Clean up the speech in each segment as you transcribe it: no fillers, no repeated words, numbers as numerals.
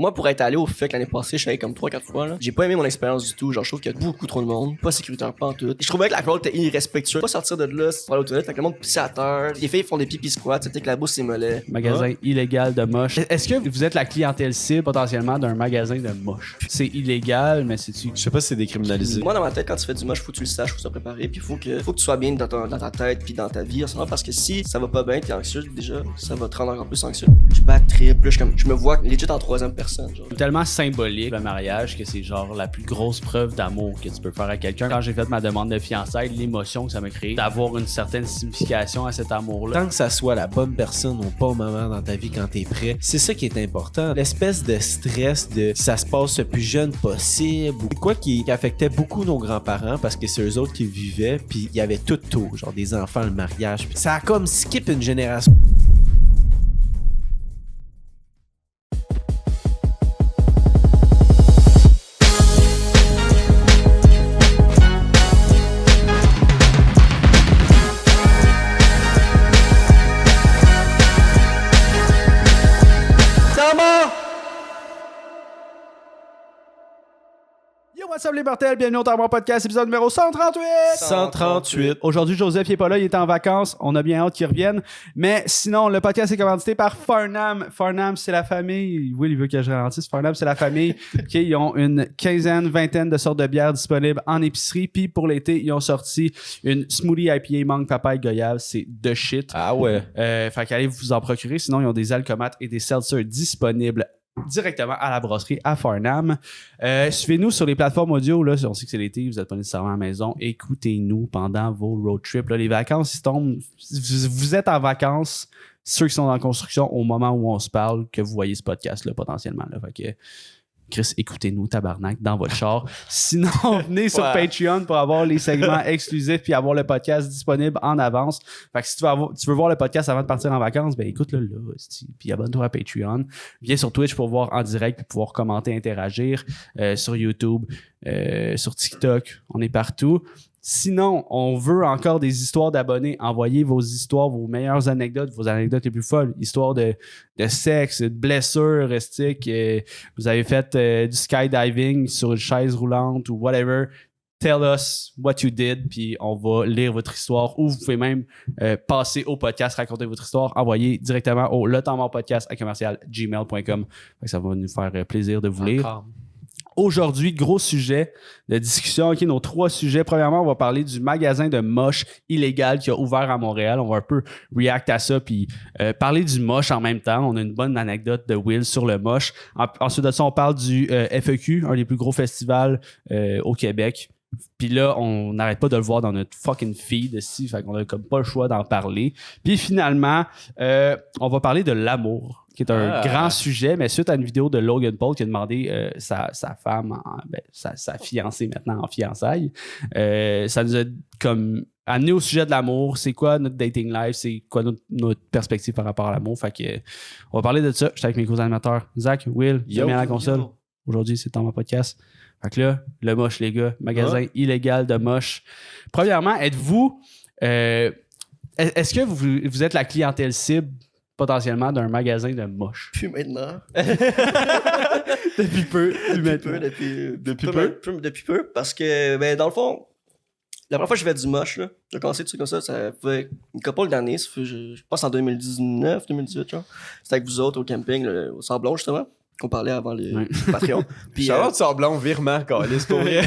Moi, pour être allé au FEC l'année passée, je suis allé comme 3-4 fois, là. J'ai pas aimé mon expérience du tout. Genre, je trouve qu'il y a beaucoup trop de monde. Pas sécuritaire, pas en tout. Je trouvais que la crowd était irrespectueuse. Pas sortir de là pour aller aux toilettes. Fait que le monde pissait à terre. Les filles font des pipis squats. Tu sais que la bourse, c'est mollet. Magasin illégal de moche. Est-ce que vous êtes la clientèle cible potentiellement d'un magasin de moche? C'est illégal, mais c'est-tu... Je sais pas si c'est décriminalisé. Moi, dans ma tête, quand tu fais du moche, faut que tu le saches, faut que tu sois préparé. Puis faut que tu sois bien dans ta tête puis dans ta vie en ce moment. Parce que si ça va pas bien, t'es anxieux déjà, ça va te rendre encore plus anxieux. Je bats triple. Je me vois legit en troisième personne. Genre. Tellement symbolique le mariage que c'est genre la plus grosse preuve d'amour que tu peux faire à quelqu'un. Quand j'ai fait ma demande de fiançailles, l'émotion que ça m'a créé d'avoir une certaine signification à cet amour-là. Tant que ça soit la bonne personne au bon moment dans ta vie quand t'es prêt, c'est ça qui est important. L'espèce de stress de ça se passe le plus jeune possible, ou quoi qui affectait beaucoup nos grands-parents parce que c'est eux autres qui le vivaient, puis il y avait tout tôt, genre des enfants, le mariage. Puis ça a comme skip une génération. What's up les mortels, bienvenue au Tarmon Podcast, épisode numéro 138! 138. Aujourd'hui, Joseph il est pas là, il est en vacances, on a bien hâte qu'il revienne. Mais sinon, le podcast est commandité par Farnham. Farnham, c'est la famille. Oui, il veut que je ralentisse. Farnham, c'est la famille. Okay, ils ont une quinzaine, vingtaine de sortes de bières disponibles en épicerie. Puis pour l'été, ils ont sorti une smoothie IPA mangue papaye goyave. C'est de shit. Ah ouais. Fait qu'allez vous en procurer. Sinon, ils ont des alcomates et des seltzers disponibles directement à la brasserie à Farnham. Suivez-nous sur les plateformes audio. Là, on sait que c'est l'été, vous n'êtes pas nécessairement à la maison. Écoutez-nous pendant vos road trips. Là, les vacances, ils tombent. Vous êtes en vacances, ceux qui sont en construction au moment où on se parle, que vous voyez ce podcast-là potentiellement. Là. Fait que Chris, écoutez-nous, tabarnak, dans votre char. Sinon, venez sur Patreon pour avoir les segments exclusifs puis avoir le podcast disponible en avance. Fait que si tu veux voir le podcast avant de partir en vacances, ben écoute-le là, puis abonne-toi à Patreon. Viens sur Twitch pour voir en direct puis pouvoir commenter, interagir sur YouTube, sur TikTok, on est partout. Sinon, on veut encore des histoires d'abonnés. Envoyez vos histoires, vos meilleures anecdotes, vos anecdotes les plus folles. Histoires de sexe, de blessures, vous avez fait du skydiving sur une chaise roulante ou whatever. Tell us what you did, puis on va lire votre histoire. Ou vous pouvez même passer au podcast, raconter votre histoire, envoyer directement au letemportpodcast@gmail.com. Ça va nous faire plaisir de vous lire. Aujourd'hui, gros sujet de discussion. OK, nos 3 sujets. Premièrement, on va parler du magasin de moche illégal qui a ouvert à Montréal. On va un peu react à ça puis parler du moche en même temps. On a une bonne anecdote de Will sur le moche. Ensuite de ça, on parle du FEQ, un des plus gros festivals au Québec. Puis là, on n'arrête pas de le voir dans notre fucking feed ici. Fait qu'on a comme pas le choix d'en parler. Puis finalement, on va parler de l'amour, qui est un grand sujet, mais suite à une vidéo de Logan Paul qui a demandé sa femme, sa fiancée maintenant en fiançailles, ça nous a comme amené au sujet de l'amour. C'est quoi notre dating life? C'est quoi notre perspective par rapport à l'amour? Fait que on va parler de ça. Je suis avec mes co-animateurs Zach, Will, Jamie à la console. Aujourd'hui, c'est dans mon podcast. Fait que là, le moche, les gars, magasin illégal de moche. Premièrement, êtes-vous... est-ce que vous êtes la clientèle cible potentiellement d'un magasin de moche? Plus maintenant. Depuis peu. Depuis peu, parce que, ben, dans le fond, la première fois que je fais du moche, là, j'ai commencé des trucs comme ça fait une couple d'années, ça fait, je pense en 2019, 2018, genre. C'était avec vous autres au camping, là, au Sablon, justement, qu'on parlait avant les Patreons. Puis Charlotte Sablon, virement, câlisse, pour vrai.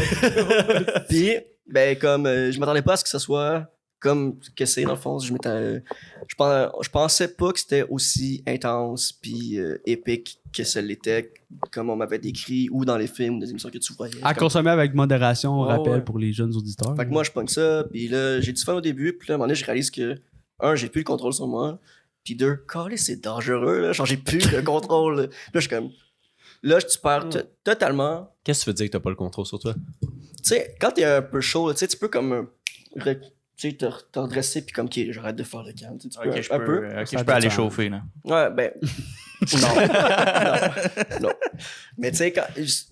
Puis, ben, comme, je m'attendais pas à ce que ça soit comme que c'est, dans le fond. Je pensais pas que c'était aussi intense puis épique que ça l'était, comme on m'avait décrit, ou dans les films, des émissions que tu voyais. À consommer avec modération, on rappelle pour les jeunes auditeurs. Fait que moi, je pogne ça, puis là, j'ai du fun au début, puis là, à un moment donné, je réalise que, j'ai plus le contrôle sur moi, puis 2, c'est dangereux, là, genre, j'ai plus le contrôle. Là, je suis comme... Là, tu perds totalement... Qu'est-ce que tu veux dire que t'as pas le contrôle sur toi? Tu sais, quand t'es un peu chaud, tu sais, tu peux comme... Tu sais, te redresser, puis comme, OK, j'arrête de faire le calme. Tu peux je peux aller chauffer, là. Ouais, ben... non. Mais tu sais, quand je...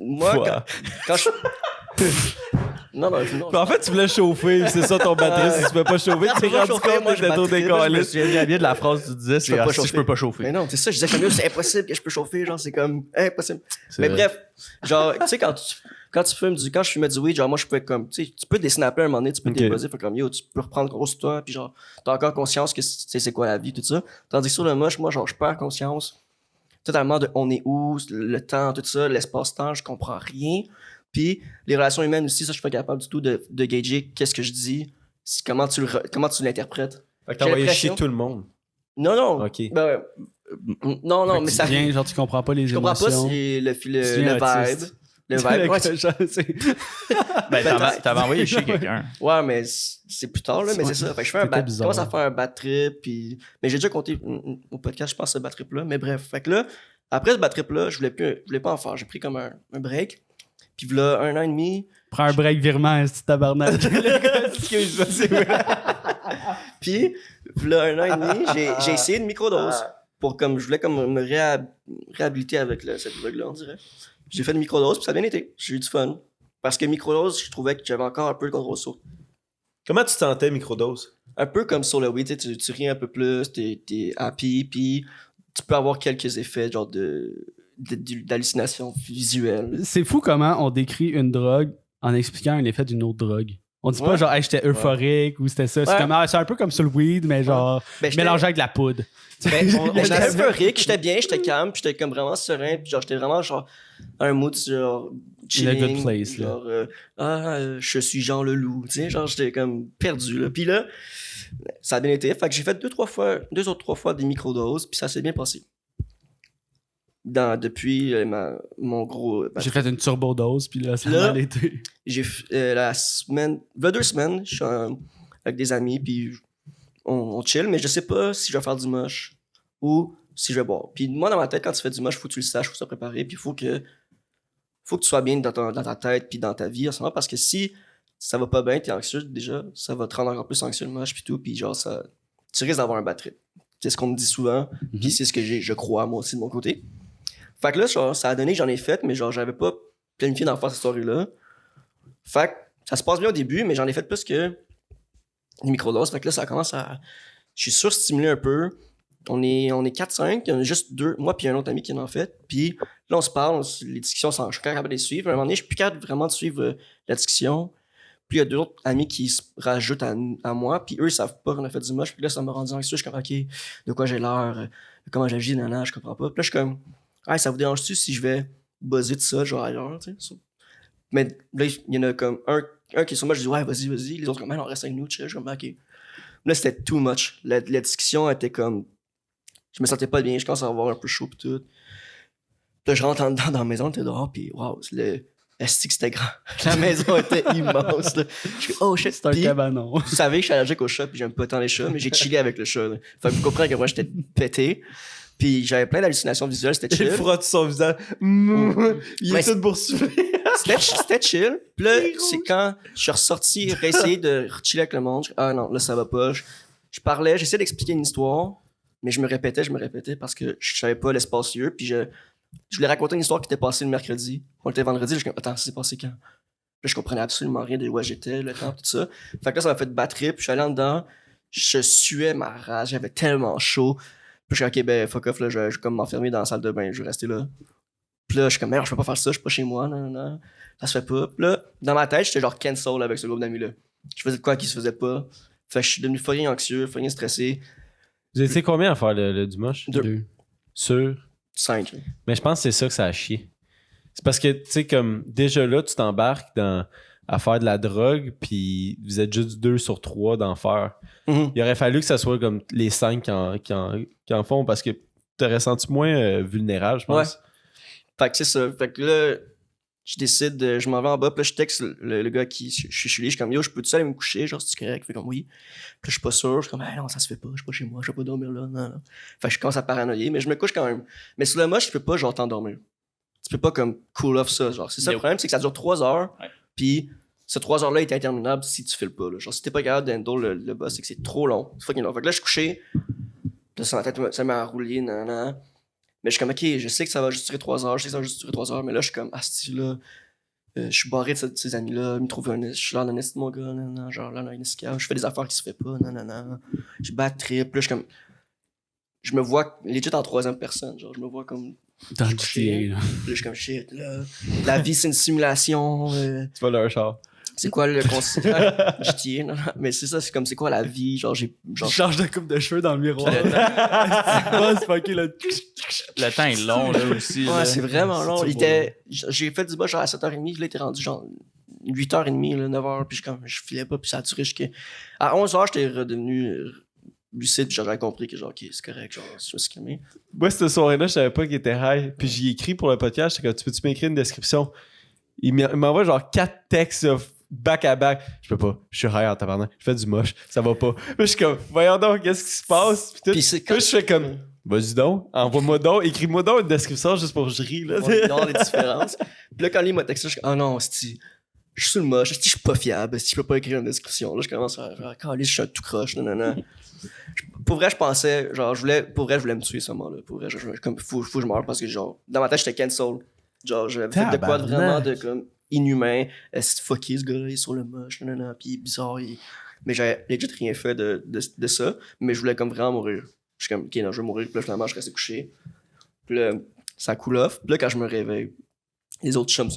Non. En fait, tu voulais chauffer, c'est ça ton batterie. Si tu peux pas chauffer, Quand tu tu t'es vas rendu chauffer, compte moi, que je t'étais trop battrais, Je me décalé. souviens bien de la phrase que tu disais, c'est peux pas si je chauffer. peux pas chauffer. Mais non, c'est ça, je disais comme c'est impossible que je peux chauffer, genre c'est comme impossible. C'est Mais vrai. bref, genre, tu sais, quand je fumais du weed, genre moi je pouvais comme, tu sais, tu peux te snapper un moment donné, tu peux Ok. te buzzer, fait comme yo, tu peux reprendre gros sur toi, puis genre, t'as encore conscience que c'est quoi la vie, tout ça. Tandis que sur le moche, moi, genre, je perds conscience totalement de on est où, le temps, tout ça, l'espace-temps, je comprends rien. Puis les relations humaines aussi, ça, je suis pas capable du tout de gager qu'est-ce que je dis, comment tu l'interprètes. Fait que t'as J'ai envoyé l'impression- chier tout le monde. Non. Ok. Ben, non, mais ça. Viens, genre, tu comprends pas les Je comprends pas émotions. si le Tu deviens vibe. autiste. Le vibe, ouais, Ben, t'avais envoyé chier quelqu'un. ouais, mais c'est plus tard, là, mais c'est ça. Fait que je fais C'était bizarre. commence à faire un bad trip, puis... Mais j'ai déjà compté au podcast, je pense, ce bad trip-là, mais bref. Fait que là, après ce bad trip-là, je voulais pas en faire. J'ai pris comme un break. Puis là, 1 an et demi, Prends un break virement, c'est tabarnak. Excuse-moi, c'est vrai. puis là, 1 an et demi, j'ai essayé une microdose. Pour comme, je voulais comme me réhabiliter avec cette drogue-là, on dirait. J'ai fait une microdose, puis ça a bien été. J'ai eu du fun. Parce que microdose, je trouvais que j'avais encore un peu de contrôle sur. Comment tu te sentais, microdose? Un peu comme sur le weed, tu ris un peu plus, t'es happy, puis tu peux avoir quelques effets genre d'hallucination visuelle. C'est fou comment on décrit une drogue en expliquant un effet d'une autre drogue. On dit pas Ouais. genre, hey, j'étais euphorique ou c'était ça. C'est Ouais. comme, c'est un peu comme sur le weed, mais genre, Ben, j'étais- mélangé avec de la poudre. ben, on J'étais était euphorique, j'étais bien, j'étais calme, puis j'étais comme vraiment serein, puis genre j'étais vraiment genre un mood genre chilling, good place, là. genre je suis Jean le loup, tu sais, genre j'étais comme perdu là. Puis là ça a bien été, fait que j'ai fait 2 ou 3 fois des microdoses, puis ça s'est bien passé. Depuis mon gros J'ai fait une turbodose, puis là, ça a Là, mal été. j'ai la semaine, 2 semaines, je suis avec des amis, puis on chill, mais je sais pas si je vais faire du moche ou si je vais boire. Puis moi, dans ma tête, quand tu fais du moche, faut que tu le saches, faut que tu sois préparé, puis faut que tu sois bien dans ta tête, puis dans ta vie en ce moment, parce que si ça va pas bien, t'es anxieux déjà, ça va te rendre encore plus anxieux le moche, puis tout, puis genre, tu risques d'avoir un bad trip. C'est ce qu'on me dit souvent, puis c'est ce que je crois moi aussi de mon côté. Fait que là, genre, ça a donné que j'en ai fait, mais genre, j'avais pas planifié d'en faire cette soirée-là. Fait que ça se passe bien au début, mais j'en ai fait plus que les microdoses. Fait que là, ça commence à... Je suis surstimulé un peu. On est 4-5, il y en a juste 2, moi puis un autre ami qui en a fait. Puis là, on se parle, les discussions, je suis capable de les suivre. À un moment donné, je suis plus capable vraiment de suivre la discussion. Puis il y a 2 autres amis qui se rajoutent à moi, puis eux, ils savent pas qu'on a fait du moche. Puis là, ça m'a rendu anxieux. Je suis comme, OK, de quoi j'ai l'air, comment j'agis, nanana, je comprends pas. Puis là, je suis comme, hey, ça vous dérange-tu si je vais buzzer de ça, genre ailleurs, tu sais? Mais là, il y en a comme un qui est sur moi, je dis, ouais, vas-y. Les autres, comme, on reste avec nous, chill. Je suis comme, OK. Là, c'était too much. La discussion était comme, je me sentais pas bien, je commence à avoir un peu chaud pis tout. Puis là, je rentre en dedans dans la maison, on était dehors, pis waouh, est-ce que c'était grand? La maison était immense, là. Je suis oh shit, C'est un Puis, cabanon. vous savez que je suis allergique aux chats, puis j'aime pas tant les chats, mais j'ai chillé avec le chat, là. Fait que vous comprenez que moi, j'étais pété. Puis j'avais plein d'hallucinations visuelles, c'était Il chill. frotte son visage. Il Mais est tout boursouflé. C'était chill. Puis là, c'est quand je suis ressorti, réessayer de chiller avec le monde. Ah non, là, ça va pas. Je parlais, j'essayais d'expliquer une histoire, mais je me répétais parce que je savais pas l'espace-lieu. Puis je voulais raconter une histoire qui était passée le mercredi. On était vendredi, je suis comme, attends, c'est passé quand? Là, je comprenais absolument rien de où j'étais, le temps, tout ça. Fait que là, ça m'a fait battre trip. Je suis allé en dedans, je suais ma rage, j'avais tellement chaud. Puis je suis ok, ben fuck off, là, je vais comme m'enfermer dans la salle de bain, je vais rester là. Puis là, je suis comme, merde, je peux pas faire ça, je suis pas chez moi, non. Ça se fait pas. Puis là, dans ma tête, j'étais genre cancel avec ce groupe d'amis-là. Je faisais de quoi qui se faisait pas. Fait que je suis devenu fucking anxieux, fucking stressé. Vous étiez combien à faire le Dumoche? 2. Sûr? 5. Mais je pense que c'est ça que ça a chié. C'est parce que, tu sais, comme déjà là, tu t'embarques à faire de la drogue, puis vous êtes juste 2 sur 3 d'en faire. Mhm. Il aurait fallu que ça soit comme les 5 qui en font, parce que t'aurais senti moins vulnérable, je pense. Fait que c'est ça. Fait que là, je décide, je m'en vais en bas, puis là, je texte le gars qui, je suis chez lui, je suis comme, yo, je peux-tu aller me coucher, genre, c'est correct? Il fait comme, oui. Puis là, je suis pas sûr, je suis comme, non, ça se fait pas, je suis pas chez moi, je vais pas dormir là, non. Fait que je commence à paranoïer, mais je me couche quand même. Mais sur le moche, tu peux pas, genre, t'endormir. Tu peux pas, comme, cool off ça, genre. C'est ça le problème, c'est que ça dure 3 heures, puis ces 3 heures-là est interminable si tu files pas, là. Genre, si t'es pas capable d'handle le boss, c'est que c'est trop long. C'est fucking long. Fait que là, je suis couché, là, ça m'a roulé, Mais je suis comme, ok, je sais que ça va juste durer 3 heures, mais là, je suis comme, asti, là, Je suis barré de ces amis-là, ils me trouvent je suis là dans un mon gars, non, genre là dans une escale, je fais des affaires qui se fait pas, non. Je bats trip, là, je me vois legit en troisième personne, genre je me vois comme Dans le couché, GTA, là. là, je suis comme shit, là, la vie c'est une simulation, Tu vas leur char. c'est quoi le concept, GTA, non, mais c'est ça, c'est quoi la vie, genre Je change de coupe de cheveux dans le miroir. Le C'est fucké, là. Le temps est long, là, aussi. ouais, là. c'est vraiment long, C'est j'ai fait du bas genre à 7h30, je l'ai été rendu genre 8h30, là, 9h, puis je filais pas, puis ça a duré jusqu'à... À 11h, j'étais redevenu lucide, puis j'avais compris que genre, ok, c'est correct, genre, je me suis calmé. Moi, cette soirée-là, je savais pas qu'il était high. Puis j'y ai écrit pour le podcast. J'étais comme, tu peux-tu m'écrire une description? Il m'envoie genre 4 textes back à back. Je peux pas. Je suis high en tabarnak. Je fais du moche. Ça va pas. Puis je suis comme, voyons donc, qu'est-ce qui se passe? Puis, Puis c'est puis je fais comme, vas-y donc, envoie-moi donc, écris-moi donc une description juste pour que je ris. Là. On ignore les différences. Puis là, quand lui m'a texté, je suis comme, oh non, je suis sous le moche, je suis pas fiable, je peux pas écrire une description. Là, je commence à faire, calé, je suis un tout croche, non. Pour vrai, je pensais, genre, je voulais me tuer ce moment-là. Pour vrai, comme, faut que je meure parce que, genre, dans ma tête, j'étais cancel. Genre, j'avais fait de quoi de vraiment de, comme, inhumain. C'est fucké, ce gars-là, il est sur le moche, non, puis il est bizarre. Mais j'avais legit rien fait de ça, mais je voulais comme vraiment mourir. Je suis comme, ok, non, je vais mourir, puis là, finalement, je restais couché. Puis là, ça cool off. Puis là, quand je me réveille, les autres chums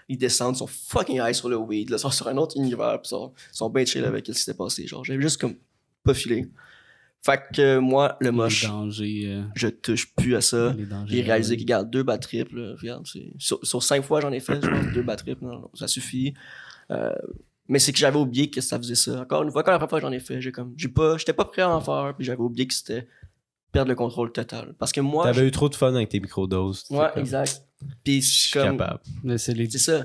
ils descendent, sont fucking high sur le weed, là, sont sur un autre univers, pis sont bien chill avec ce qui s'était passé. Genre, j'avais juste comme pas filé. Fait que moi, le moche, Les dangers. je touche plus à ça. Les dangers. J'ai réalisé qu'il garde 2 bad trips, là. Regarde, sur 5 fois, j'en ai fait, genre 2 bad trips, non, ça suffit. Mais c'est que j'avais oublié que ça faisait ça. Encore une fois, quand la première fois que j'en ai fait, j'étais pas prêt à en faire, puis j'avais oublié que c'était perdre le contrôle total. Parce que moi. T'avais eu trop de fun avec tes microdoses. Ouais, exact. Puis Je suis comme. capable. Mais c'est ça.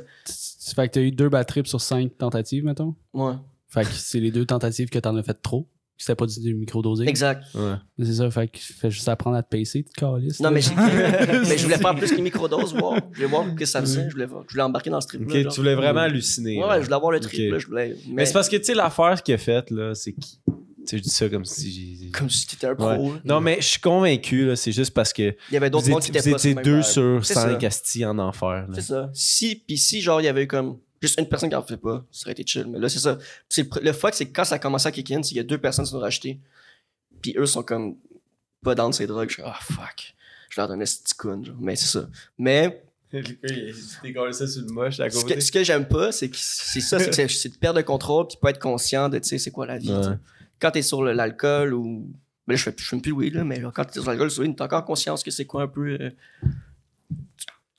Fait que t'as eu 2 bad trips sur 5 tentatives, mettons. Ouais. Fait que c'est les 2 tentatives que t'en as fait trop. C'était pas du microdosing. Exact. Ouais. Mais c'est ça, fait que fais juste apprendre à te pacer, tu calisses. Non, là. mais je voulais faire plus que microdose, voir. Je voulais voir ce que ça faisait. Je voulais embarquer dans ce trip-là. Ok, genre. tu voulais vraiment halluciner. Ouais, là. je voulais avoir le trip, Ok. là. Je voulais. Mais c'est parce que, tu sais, l'affaire qu'il a faite, là, c'est que. Tu sais, je dis ça comme si j'ai. Comme si t'étais un pro. Ouais. là. Non, mais je suis convaincu, là, c'est juste parce que Il y avait d'autres vous mondes qui étaient pas étiez sur le même 2 vibe. sur C'est 5 ça. astis en enfer. là. C'est ça. Si, genre, il y avait eu comme juste une personne qui en fait pas, ça aurait été chill. Mais là, c'est ça. Le fuck, c'est que quand ça a commencé à kick in, c'est qu'il y a 2 personnes qui sont rachetées. Puis eux sont comme pas dans ces drogues. Je suis fuck. Je leur donnais ce petit con, genre. Mais c'est ça. Mais Il décolle ça sur le moche à côté. ce que j'aime pas, c'est que c'est de perdre le contrôle puis pas être conscient de, tu sais, c'est quoi la vie. Ouais. tu sais. Quand t'es sur l'alcool ou. Ben là, je fume plus le weed, là, mais genre, quand t'es sur l'alcool, sur le weed, t'as encore conscience que c'est quoi un peu.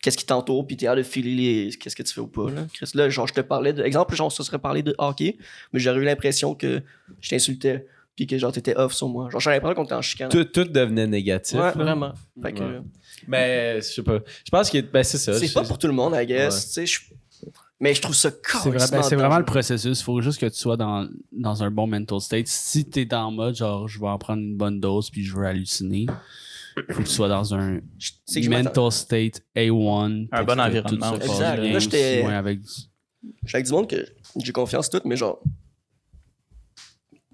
Qu'est-ce qui t'entoure, puis t'es hâte de filer qu'est-ce que tu fais ou pas. Là, Chris, là genre, je te parlais de. Exemple, genre, ça serait parlé de hockey, mais j'aurais eu l'impression que je t'insultais, puis que genre, t'étais off sur moi. Genre, j'avais l'impression qu'on était en chicane. Tout devenait négatif. Ouais, là. vraiment. Fait que, Ouais. Mais, je sais pas. Je pense que. Ben, c'est ça. c'est pas pour tout le monde, I guess. Tu sais, mais je trouve ça C'est vraiment le processus. Il faut juste que tu sois dans un bon mental state. Si t'es dans le mode, genre, je vais en prendre une bonne dose puis je veux halluciner, il faut que tu sois dans un C'est que je mental state A1. Un bon environnement. Exact. Là, j'étais- J'ai avec du monde que j'ai confiance tout, mais genre.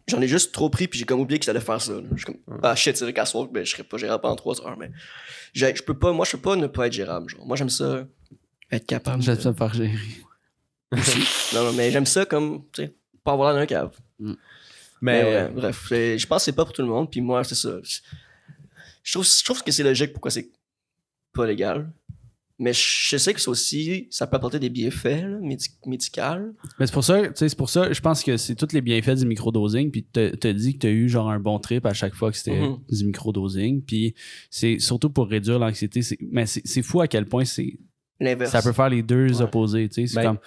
J'en ai juste trop pris, puis j'ai comme oublié que j'allais faire ça. Là. Je suis comme, ah shit, c'est vrai qu'à soir, ben, je serais pas gérable pendant 3 heures, mais. Je peux pas ne pas être gérable. Genre. Moi, j'aime ça être capable. J'aime ça me faire gérer. Non, mais j'aime ça comme, tu sais, pas avoir l'air d'un cave. Mais ouais, bref, je pense que c'est pas pour tout le monde, puis moi, c'est ça. Je trouve que c'est logique pourquoi c'est pas légal. Mais je sais que ça aussi, ça peut apporter des bienfaits là, médicaux. Mais c'est pour ça, je pense que c'est tous les bienfaits du microdosing. Puis t'as dit que t'as eu genre un bon trip à chaque fois que c'était du microdosing. Puis c'est surtout pour réduire l'anxiété. Mais c'est fou à quel point L'inverse. ça peut faire les deux Ouais. opposés. Tu sais, c'est comme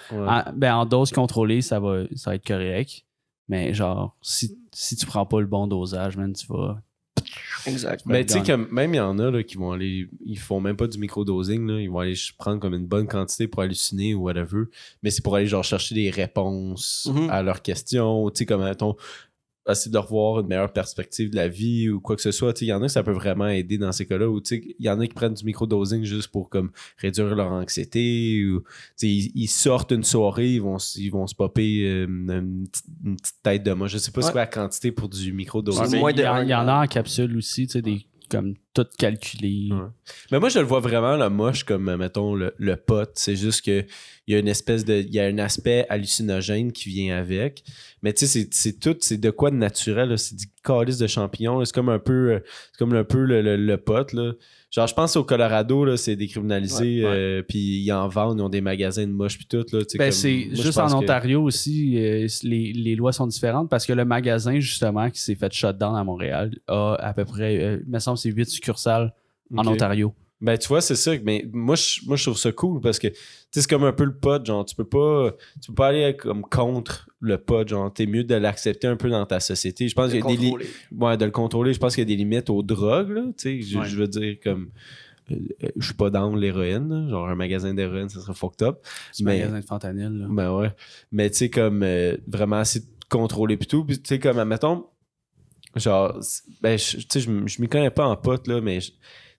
en dose contrôlée, ça va être correct. Mais genre, si tu prends pas le bon dosage, man, tu vas. Exact. Mais tu sais, comme même il y en a là, qui vont aller. Ils font même pas du microdosing, là. Ils vont aller prendre comme une bonne quantité pour halluciner ou whatever. Mais c'est pour aller genre chercher des réponses à leurs questions. Tu sais, comme mettons, essayer de revoir une meilleure perspective de la vie ou quoi que ce soit. Tu sais, il y en a que ça peut vraiment aider dans ces cas-là. Ou tu sais, il y en a qui prennent du microdosing juste pour comme réduire leur anxiété. Ou tu sais, ils sortent une soirée, ils vont se popper une petite tête de moi. Je sais pas c'est quoi la quantité pour du microdosing. Ouais, moins de Il y en un a en capsule aussi, tu sais, comme tout calculé. Ouais. Mais moi, je le vois vraiment, le moche, comme, mettons, le pot. C'est juste que il y a une espèce de... Il y a un aspect hallucinogène qui vient avec. Mais tu sais, c'est tout... C'est de quoi de naturel, là? C'est du calice de champignons, là. C'est comme un peu... C'est comme un peu le pot, là. Genre, je pense au Colorado, là, c'est décriminalisé, puis ils en vendent, ils ont des magasins de moche puis tout, là. Ben, c'est juste en Ontario aussi, les lois sont différentes parce que le magasin, justement, qui s'est fait shutdown à Montréal, a à peu près, il me semble, c'est 8 succursales en Ontario. Ben, tu vois, c'est ça. Mais moi, je trouve ça cool parce que, tu sais, c'est comme un peu le pot. Genre, tu peux pas aller comme contre le pot. Genre, t'es mieux de l'accepter un peu dans ta société. Je pense qu'il y a des limites. Ouais, de le contrôler. Je pense qu'il y a des limites aux drogues, là. Tu sais, je veux dire, comme. Je suis pas dans l'héroïne, là. Genre, un magasin d'héroïne, ça serait fucked up. Un magasin de fentanyl, là. Ben, ouais. Mais, tu sais, comme vraiment essayer de contrôler pis tout. Puis, tu sais, comme, admettons, genre, ben, tu sais, je m'y connais pas en pot, là, mais.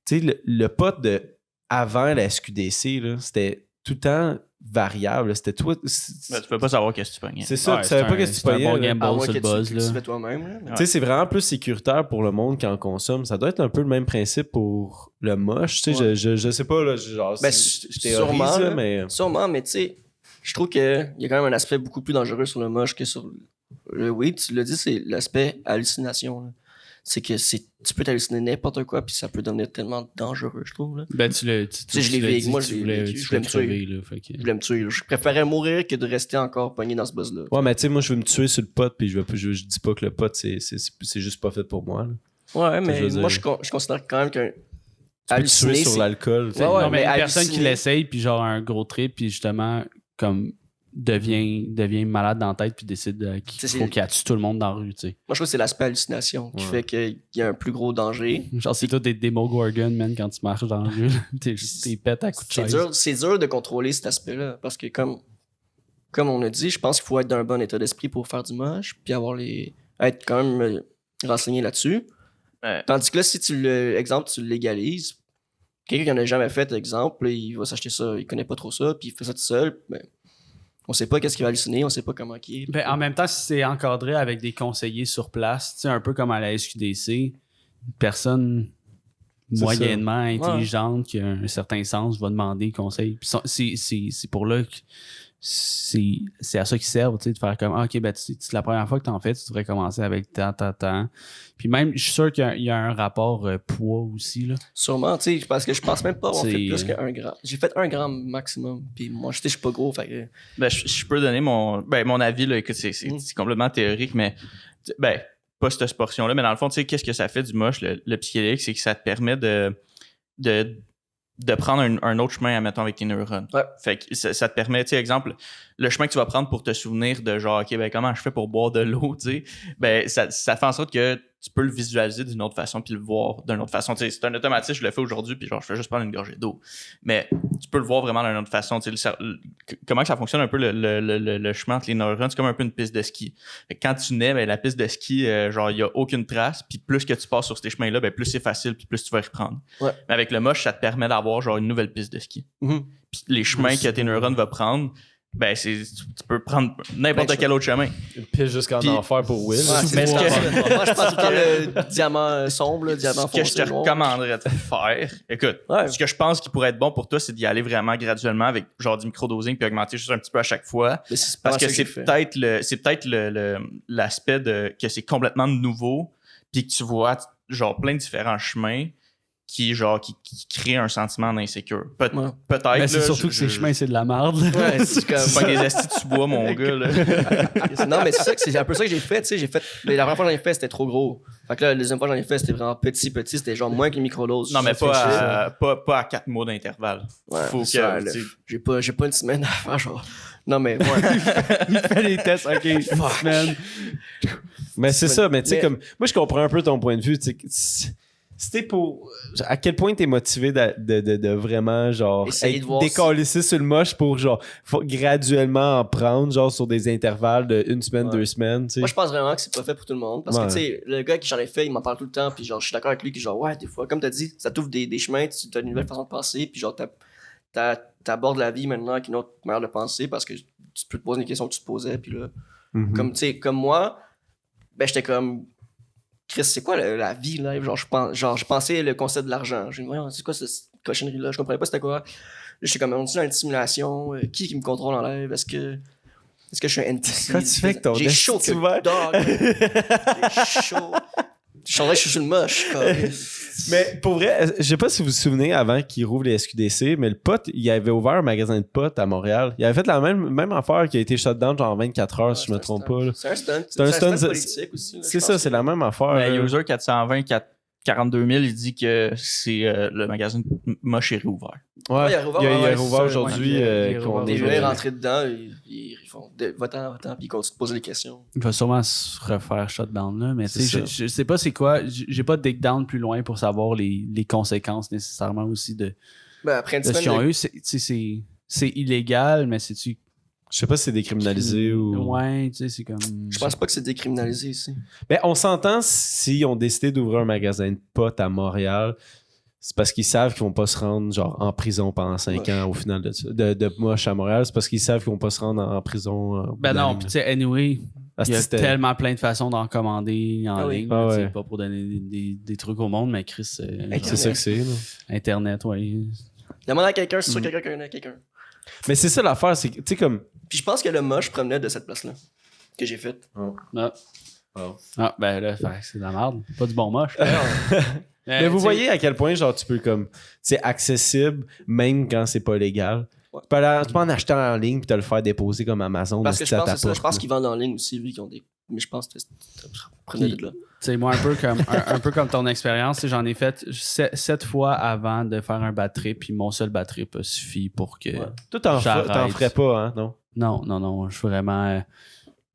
Tu sais, le pot de avant la SQDC, là, c'était tout le temps variable. C'était toi. Tu peux pas savoir qu'est-ce que tu pognais. C'est ça, tu savais pas qu'est-ce que tu pognais. C'est un bon là. gamble sur le buzz. Tu Là. fais toi-même. Là. Tu sais, c'est vraiment plus sécuritaire pour le monde qui en consomme. Ça doit être un peu le même principe pour le moche. Tu sais, je sais pas, là, genre, Ben, je théorise, sûrement, là, mais. Sûrement, mais tu sais, je trouve qu'il y a quand même un aspect beaucoup plus dangereux sur le moche que sur le weed. Tu l'as dit, c'est l'aspect hallucination. Là. C'est que tu peux t'halluciner n'importe quoi, puis ça peut devenir tellement dangereux, je trouve. Là. Ben, tu sais, je l'ai vécu. Moi, je voulais me tuer. Je voulais me tuer. Je préférais mourir que de rester encore pogné dans ce buzz-là. Ouais, mais tu sais, moi, je veux me tuer sur le pot, puis je dis pas que le pot, c'est juste pas fait pour moi. Là. Ouais, mais moi, je considère quand même qu'un. Tu peux te tuer sur l'alcool. Ouais, non, mais une halluciner. personne qui l'essaye, puis genre un gros trip, puis justement, comme devient malade dans la tête, puis décide qu'il faut qu'il tue tout le monde dans la rue, tu sais. Moi, je trouve que c'est l'aspect hallucination qui fait qu'il y a un plus gros danger. Genre, c'est tout des Demogorgon, man, quand tu marches dans la rue. T'es pète à coups de chaise. C'est dur de contrôler cet aspect-là, parce que comme on a dit, je pense qu'il faut être dans un bon état d'esprit pour faire du moche, puis être quand même renseigné là-dessus. Ouais. Tandis que là, si tu le légalises, quelqu'un qui en a jamais fait, exemple, là, il va s'acheter ça, il connaît pas trop ça, puis il fait ça tout seul, ben, on sait pas qu'est-ce qu'il va halluciner, on sait pas comment il est. Ben, en même temps, si c'est encadré avec des conseillers sur place, tu sais, un peu comme à la SQDC, une personne moyennement intelligente qui a un certain sens va demander conseil. Puis c'est pour là que c'est à ça qu'ils servent, tu sais, de faire comme OK, ben c'est la première fois que t'en fais, tu devrais commencer avec tant. Puis même, je suis sûr qu'il y a un rapport poids aussi, là. Sûrement, tu sais, parce que je pense même pas avoir fait plus qu'1 gramme. J'ai fait 1 gramme maximum, puis moi, je suis pas gros, fait que... Ben, je peux donner mon avis, là, écoute, c'est complètement théorique, mais ben, pas cette portion-là, mais dans le fond, tu sais, qu'est-ce que ça fait du moche, le psychédélique, c'est que ça te permet de prendre un autre chemin, admettons, avec tes neurones. Ouais. Fait que ça te permet, tu sais, exemple, le chemin que tu vas prendre pour te souvenir de genre, OK, ben comment je fais pour boire de l'eau, tu sais, ben ça fait en sorte que tu peux le visualiser d'une autre façon puis le voir d'une autre façon. Tu sais, c'est un automatisme, je le fais aujourd'hui puis genre, je fais juste prendre une gorgée d'eau. Mais tu peux le voir vraiment d'une autre façon. Tu sais, comment ça fonctionne un peu le chemin entre les neurones, c'est comme un peu une piste de ski. Fait que quand tu nais, ben, la piste de ski, genre, il n'y a aucune trace, puis plus que tu passes sur ces chemins-là, ben, plus c'est facile puis plus tu vas y reprendre. Ouais. Mais avec le moche, ça te permet d'avoir genre une nouvelle piste de ski. Mm-hmm. Puis les chemins que tes neurones vont prendre, ben tu peux prendre n'importe quel autre chemin. Une piste jusqu'en enfer pour Will. Ouais, Mais moi, je pense tout le diamant sombre, le diamant Ce que je te foncé, noir. recommanderais de faire, écoute, ce que je pense qui pourrait être bon pour toi, c'est d'y aller vraiment graduellement avec genre du microdosing puis augmenter juste un petit peu à chaque fois. Parce que c'est peut-être l'aspect de que c'est complètement nouveau puis que tu vois genre plein de différents chemins qui crée un sentiment d'insécure. Peut-être. Mais c'est surtout que ces chemins, c'est de la merde. Ouais, c'est comme... Pas des astis de sous-bois, mon gars, là. Non, mais c'est un peu ça que j'ai fait, tu sais. La première fois que j'en ai fait, c'était trop gros. Fait que là, la deuxième fois que j'en ai fait, c'était vraiment petit. C'était genre moins que les microdoses. Non, mais pas à 4 mois d'intervalle. Ouais, faut ça, que... J'ai pas une semaine à faire, genre... Non, mais... Ouais. Il fait des tests, OK, une semaine. Mais c'est ça, mais tu sais, comme... Moi, je comprends un peu ton point de vue, tu sais... C'était pour... À quel point t'es motivé de vraiment, genre, décalisser sur le moche pour, genre, graduellement en prendre, genre, sur des intervalles de 1 semaine, 2 semaines, tu sais. Moi, je pense vraiment que c'est pas fait pour tout le monde. Parce que, tu sais, le gars qui j'en ai fait, il m'en parle tout le temps. Puis, genre, je suis d'accord avec lui. Qui, genre, ouais, des fois, comme t'as dit, ça t'ouvre des chemins, tu as une nouvelle façon de penser. Puis, genre, t'abordes la vie maintenant avec une autre manière de penser parce que tu peux te poser des questions que tu te posais. Puis là, comme, tu sais, comme moi, ben, j'étais comme... Chris, c'est quoi la vie live? Genre, je pensais le concept de l'argent. J'ai dit, voyons, c'est quoi cette cochonnerie-là? Je comprenais pas c'était quoi. Là, je suis comme, on est dans une simulation? Qui me contrôle en live? Est-ce que je suis un NPC? Quand tu fais que ton J'ai chaud esti que ouvert. dog. J'ai chaud. Je suis le moche. Mais pour vrai, je sais pas si vous vous souvenez avant qu'il rouvre les SQDC, mais le pote, il avait ouvert un magasin de potes à Montréal. Il avait fait la même affaire qui a été shut down genre en 24 heures, si je me trompe pas. Là. C'est un stunt. C'est un stunt politique aussi. Là, C'est ça, c'est la même affaire. Ben, User 420, 42 000, il dit que c'est le magasin moche est réouvert. Ouais, il a rouvert, il a ouais, rouvert c'est aujourd'hui. il a qu'on rouvert est Les aujourd'hui. gens rentrés dedans, ils font va-t'en, puis ils continuent de poser des questions. Il va sûrement se refaire shutdown là, mais tu sais, C'est ça. je sais pas c'est quoi. J'ai pas de dig down plus loin pour savoir les conséquences nécessairement aussi de Ben, après une ce qu'ils ont eu. C'est illégal, mais c'est-tu. Je sais pas si c'est décriminalisé ou. Ouais, tu sais, c'est comme. Je pense pas que c'est décriminalisé ici. Ben, on s'entend s'ils ont décidé d'ouvrir un magasin de potes à Montréal, c'est parce qu'ils savent qu'ils vont pas se rendre genre en prison pendant 5 ans au final de ça. De moche à Montréal, c'est parce qu'ils savent qu'ils vont pas se rendre en prison. au bout Ben de la non, ligne, puis là. tu sais, anyway, Parce il y que a c'était- tellement plein de façons d'en commander en Ah oui. ligne. Ah tu sais, ouais. pas pour donner des trucs au monde, mais Chris, C'est ça que c'est. Là. Internet, ouais. Demande à quelqu'un, c'est sûr quelqu'un connaît quelqu'un. Mais c'est ça l'affaire, c'est que, tu sais, comme. Puis je pense que le moche promenait de cette place-là. Que j'ai faite. Ah. Oh. Ah, ben là, c'est de la merde. Pas du bon moche. Mais vous tu sais, voyez à quel point, genre, tu peux, comme. C'est accessible, même quand c'est pas légal. Ouais. Tu peux en acheter en ligne puis te le faire déposer comme Amazon. Parce que je à pense ta que c'est ça. porte, Je pense là. qu'ils vendent en ligne aussi, vu qu'ils ont des. Mais je pense que ça prenait de là. Tu sais, moi, un peu comme ton expérience, tu sais, j'en ai fait 7 fois avant de faire un bad trip, puis mon seul bad trip a suffi pour que. Ouais. Toi, t'en J'arrête. ferais pas, hein, non? Non, je suis vraiment.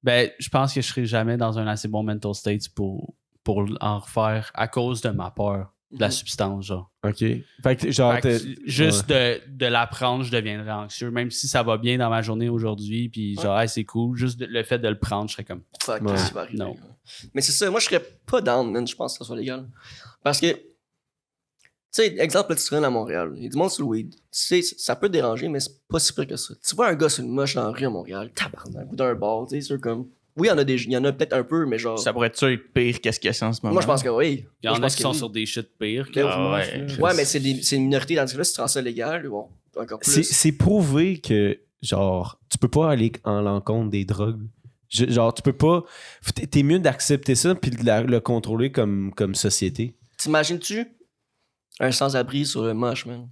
Ben, je pense que je serai jamais dans un assez bon mental state pour en refaire à cause de ma peur de la substance, genre. OK. Fait que, genre, Fait que juste de l'apprendre, je deviendrais anxieux, même si ça va bien dans ma journée aujourd'hui, puis genre, hey, c'est cool, juste le fait de le prendre, je serais comme. Fuck, Ouais. qu'est-ce qui va arriver? Non. Mais c'est ça, moi je serais pas down, man. Je pense que ça soit légal. Parce que, tu sais, exemple, là, tu traînes à Montréal. Il y a du monde sur le weed. Tu sais, ça peut te déranger, mais c'est pas si pire que ça. Tu vois un gars sur une moche dans la rue à Montréal, tabarnak, ou d'un bar, tu sais, c'est comme. Oui, il y en a peut-être un peu, mais genre. Ça pourrait-tu être pire qu'est-ce qu'il y a ça en ce moment? Moi, je pense que oui. Il y Moi, en je a pense qui que sont oui. sur des shit pires. Mais que- ouais. Ouais, mais c'est une minorité, tandis que là, si tu rends ça légal, bon, encore plus. c'est prouvé que, genre, tu peux pas aller en l'encontre des drogues. Genre, tu peux pas. T'es mieux d'accepter ça puis de le contrôler comme société. T'imagines-tu un sans-abri sur le moche, man?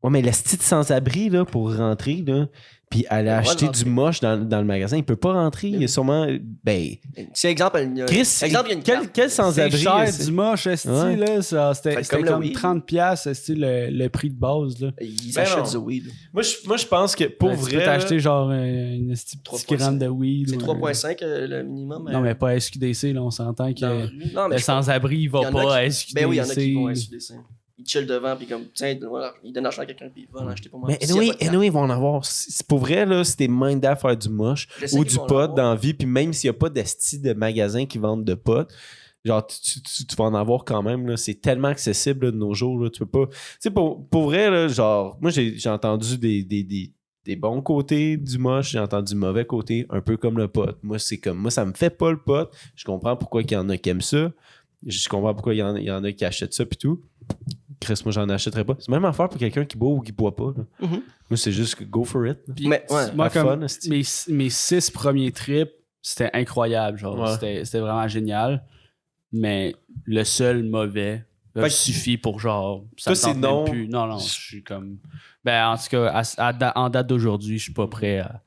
Ouais, mais le style sans-abri, là, pour rentrer, là, puis aller le droit acheter de du rentrer. moche dans le magasin, il peut pas rentrer. Il y a sûrement. Ben. Si, exemple, il y a, Chris, exemple, il y a une carte. quel C'est sans-abri. cher c'est- du moche, esti, Ouais. là. C'était Fait comme le comme weed. 30$, esti, le prix de base, là. Ils Ben achètent non. du weed. Moi, je pense que pour Tu vrai. peux là, t'acheter genre une esti petite 3,5. gramme de weed. C'est ou 3,5 le minimum. Non, mais pas à SQDC, là, on s'entend dans la que rue. Non, mais le je pense- sans-abri, il il y va en a pas à qui- SQDC. Ben oui, il y en a qui vont à SQDC. Ils chill devant, puis comme, tiens, voilà, ils donnent l'argent à quelqu'un, puis ils vont en acheter pour moi. Mais S'il y a anyway, pas de carte. anyway, ils vont en avoir. C'est pour vrai, là, si t'es mindé à faire du moche Je sais ou qu'ils du vont en pot avoir. dans la vie, puis même s'il n'y a pas d'esti de magasins qui vendent de pot, genre, tu vas en avoir quand même, là. C'est tellement accessible, là, de nos jours, là. Tu peux pas. Tu sais, pour vrai, là, genre, moi, j'ai entendu des bons côtés du moche, j'ai entendu du mauvais côté, un peu comme le pot. Moi, c'est comme. Moi, ça me fait pas le pot. Je comprends pourquoi il y en a qui aiment ça. Je comprends pourquoi il y en a qui achètent ça, puis tout. Chris, moi, j'en achèterais pas. C'est même affaire pour quelqu'un qui boit ou qui boit pas. Là. Mhm. Moi, c'est juste que go for it. là. Puis, Mais, ouais. moi, Have comme fun, esti. mes 6 premiers trips, c'était incroyable. Genre, Ouais. c'était vraiment génial. Mais le seul mauvais Fait que- suffit pour genre. Ça Toi, me c'est tente même non. plus. Non, je suis comme. Ben, en tout cas, en date d'aujourd'hui, je suis pas prêt à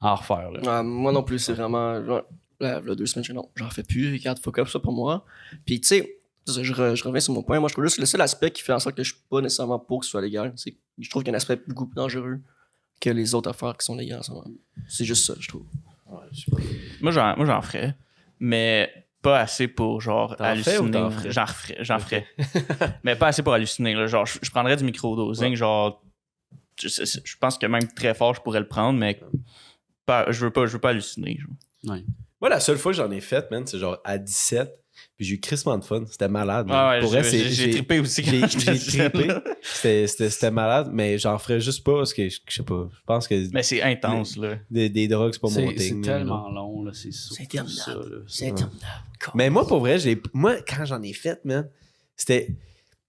en refaire. Là. Ouais, moi non plus, c'est vraiment. Genre, là, 2 semaines, non, j'en fais plus. Regarde, fuck up, ça pour moi. Puis, tu sais, je reviens sur mon point. Moi, je trouve juste le seul aspect qui fait en sorte que je suis pas nécessairement pour que ce soit légal, c'est que je trouve qu'il y a un aspect beaucoup plus dangereux que les autres affaires qui sont légales en ce moment. C'est juste ça, je trouve. Moi, j'en ferais, mais pas assez pour, genre, T'en fais ou halluciner. t'en ferais? J'en ferais. Mais pas assez pour halluciner. Là. Genre, je prendrais du microdosing, genre, je pense que même très fort, je pourrais le prendre, mais je veux pas halluciner. Genre. Ouais. Moi, la seule fois que j'en ai fait, man, c'est genre à 17. Puis j'ai eu crissement de fun. C'était malade. Ah ouais, Pour vrai, j'ai trippé aussi. J'ai quand j'étais trippé. jeune. C'était malade, mais j'en ferais juste pas parce que je sais pas. Je pense que Mais c'est intense, là. des drogues, c'est pas mon C'est thing. tellement long, là. C'est interminable. ça, là. C'est interminable. Mais moi, pour vrai, moi, quand j'en ai fait, man, c'était.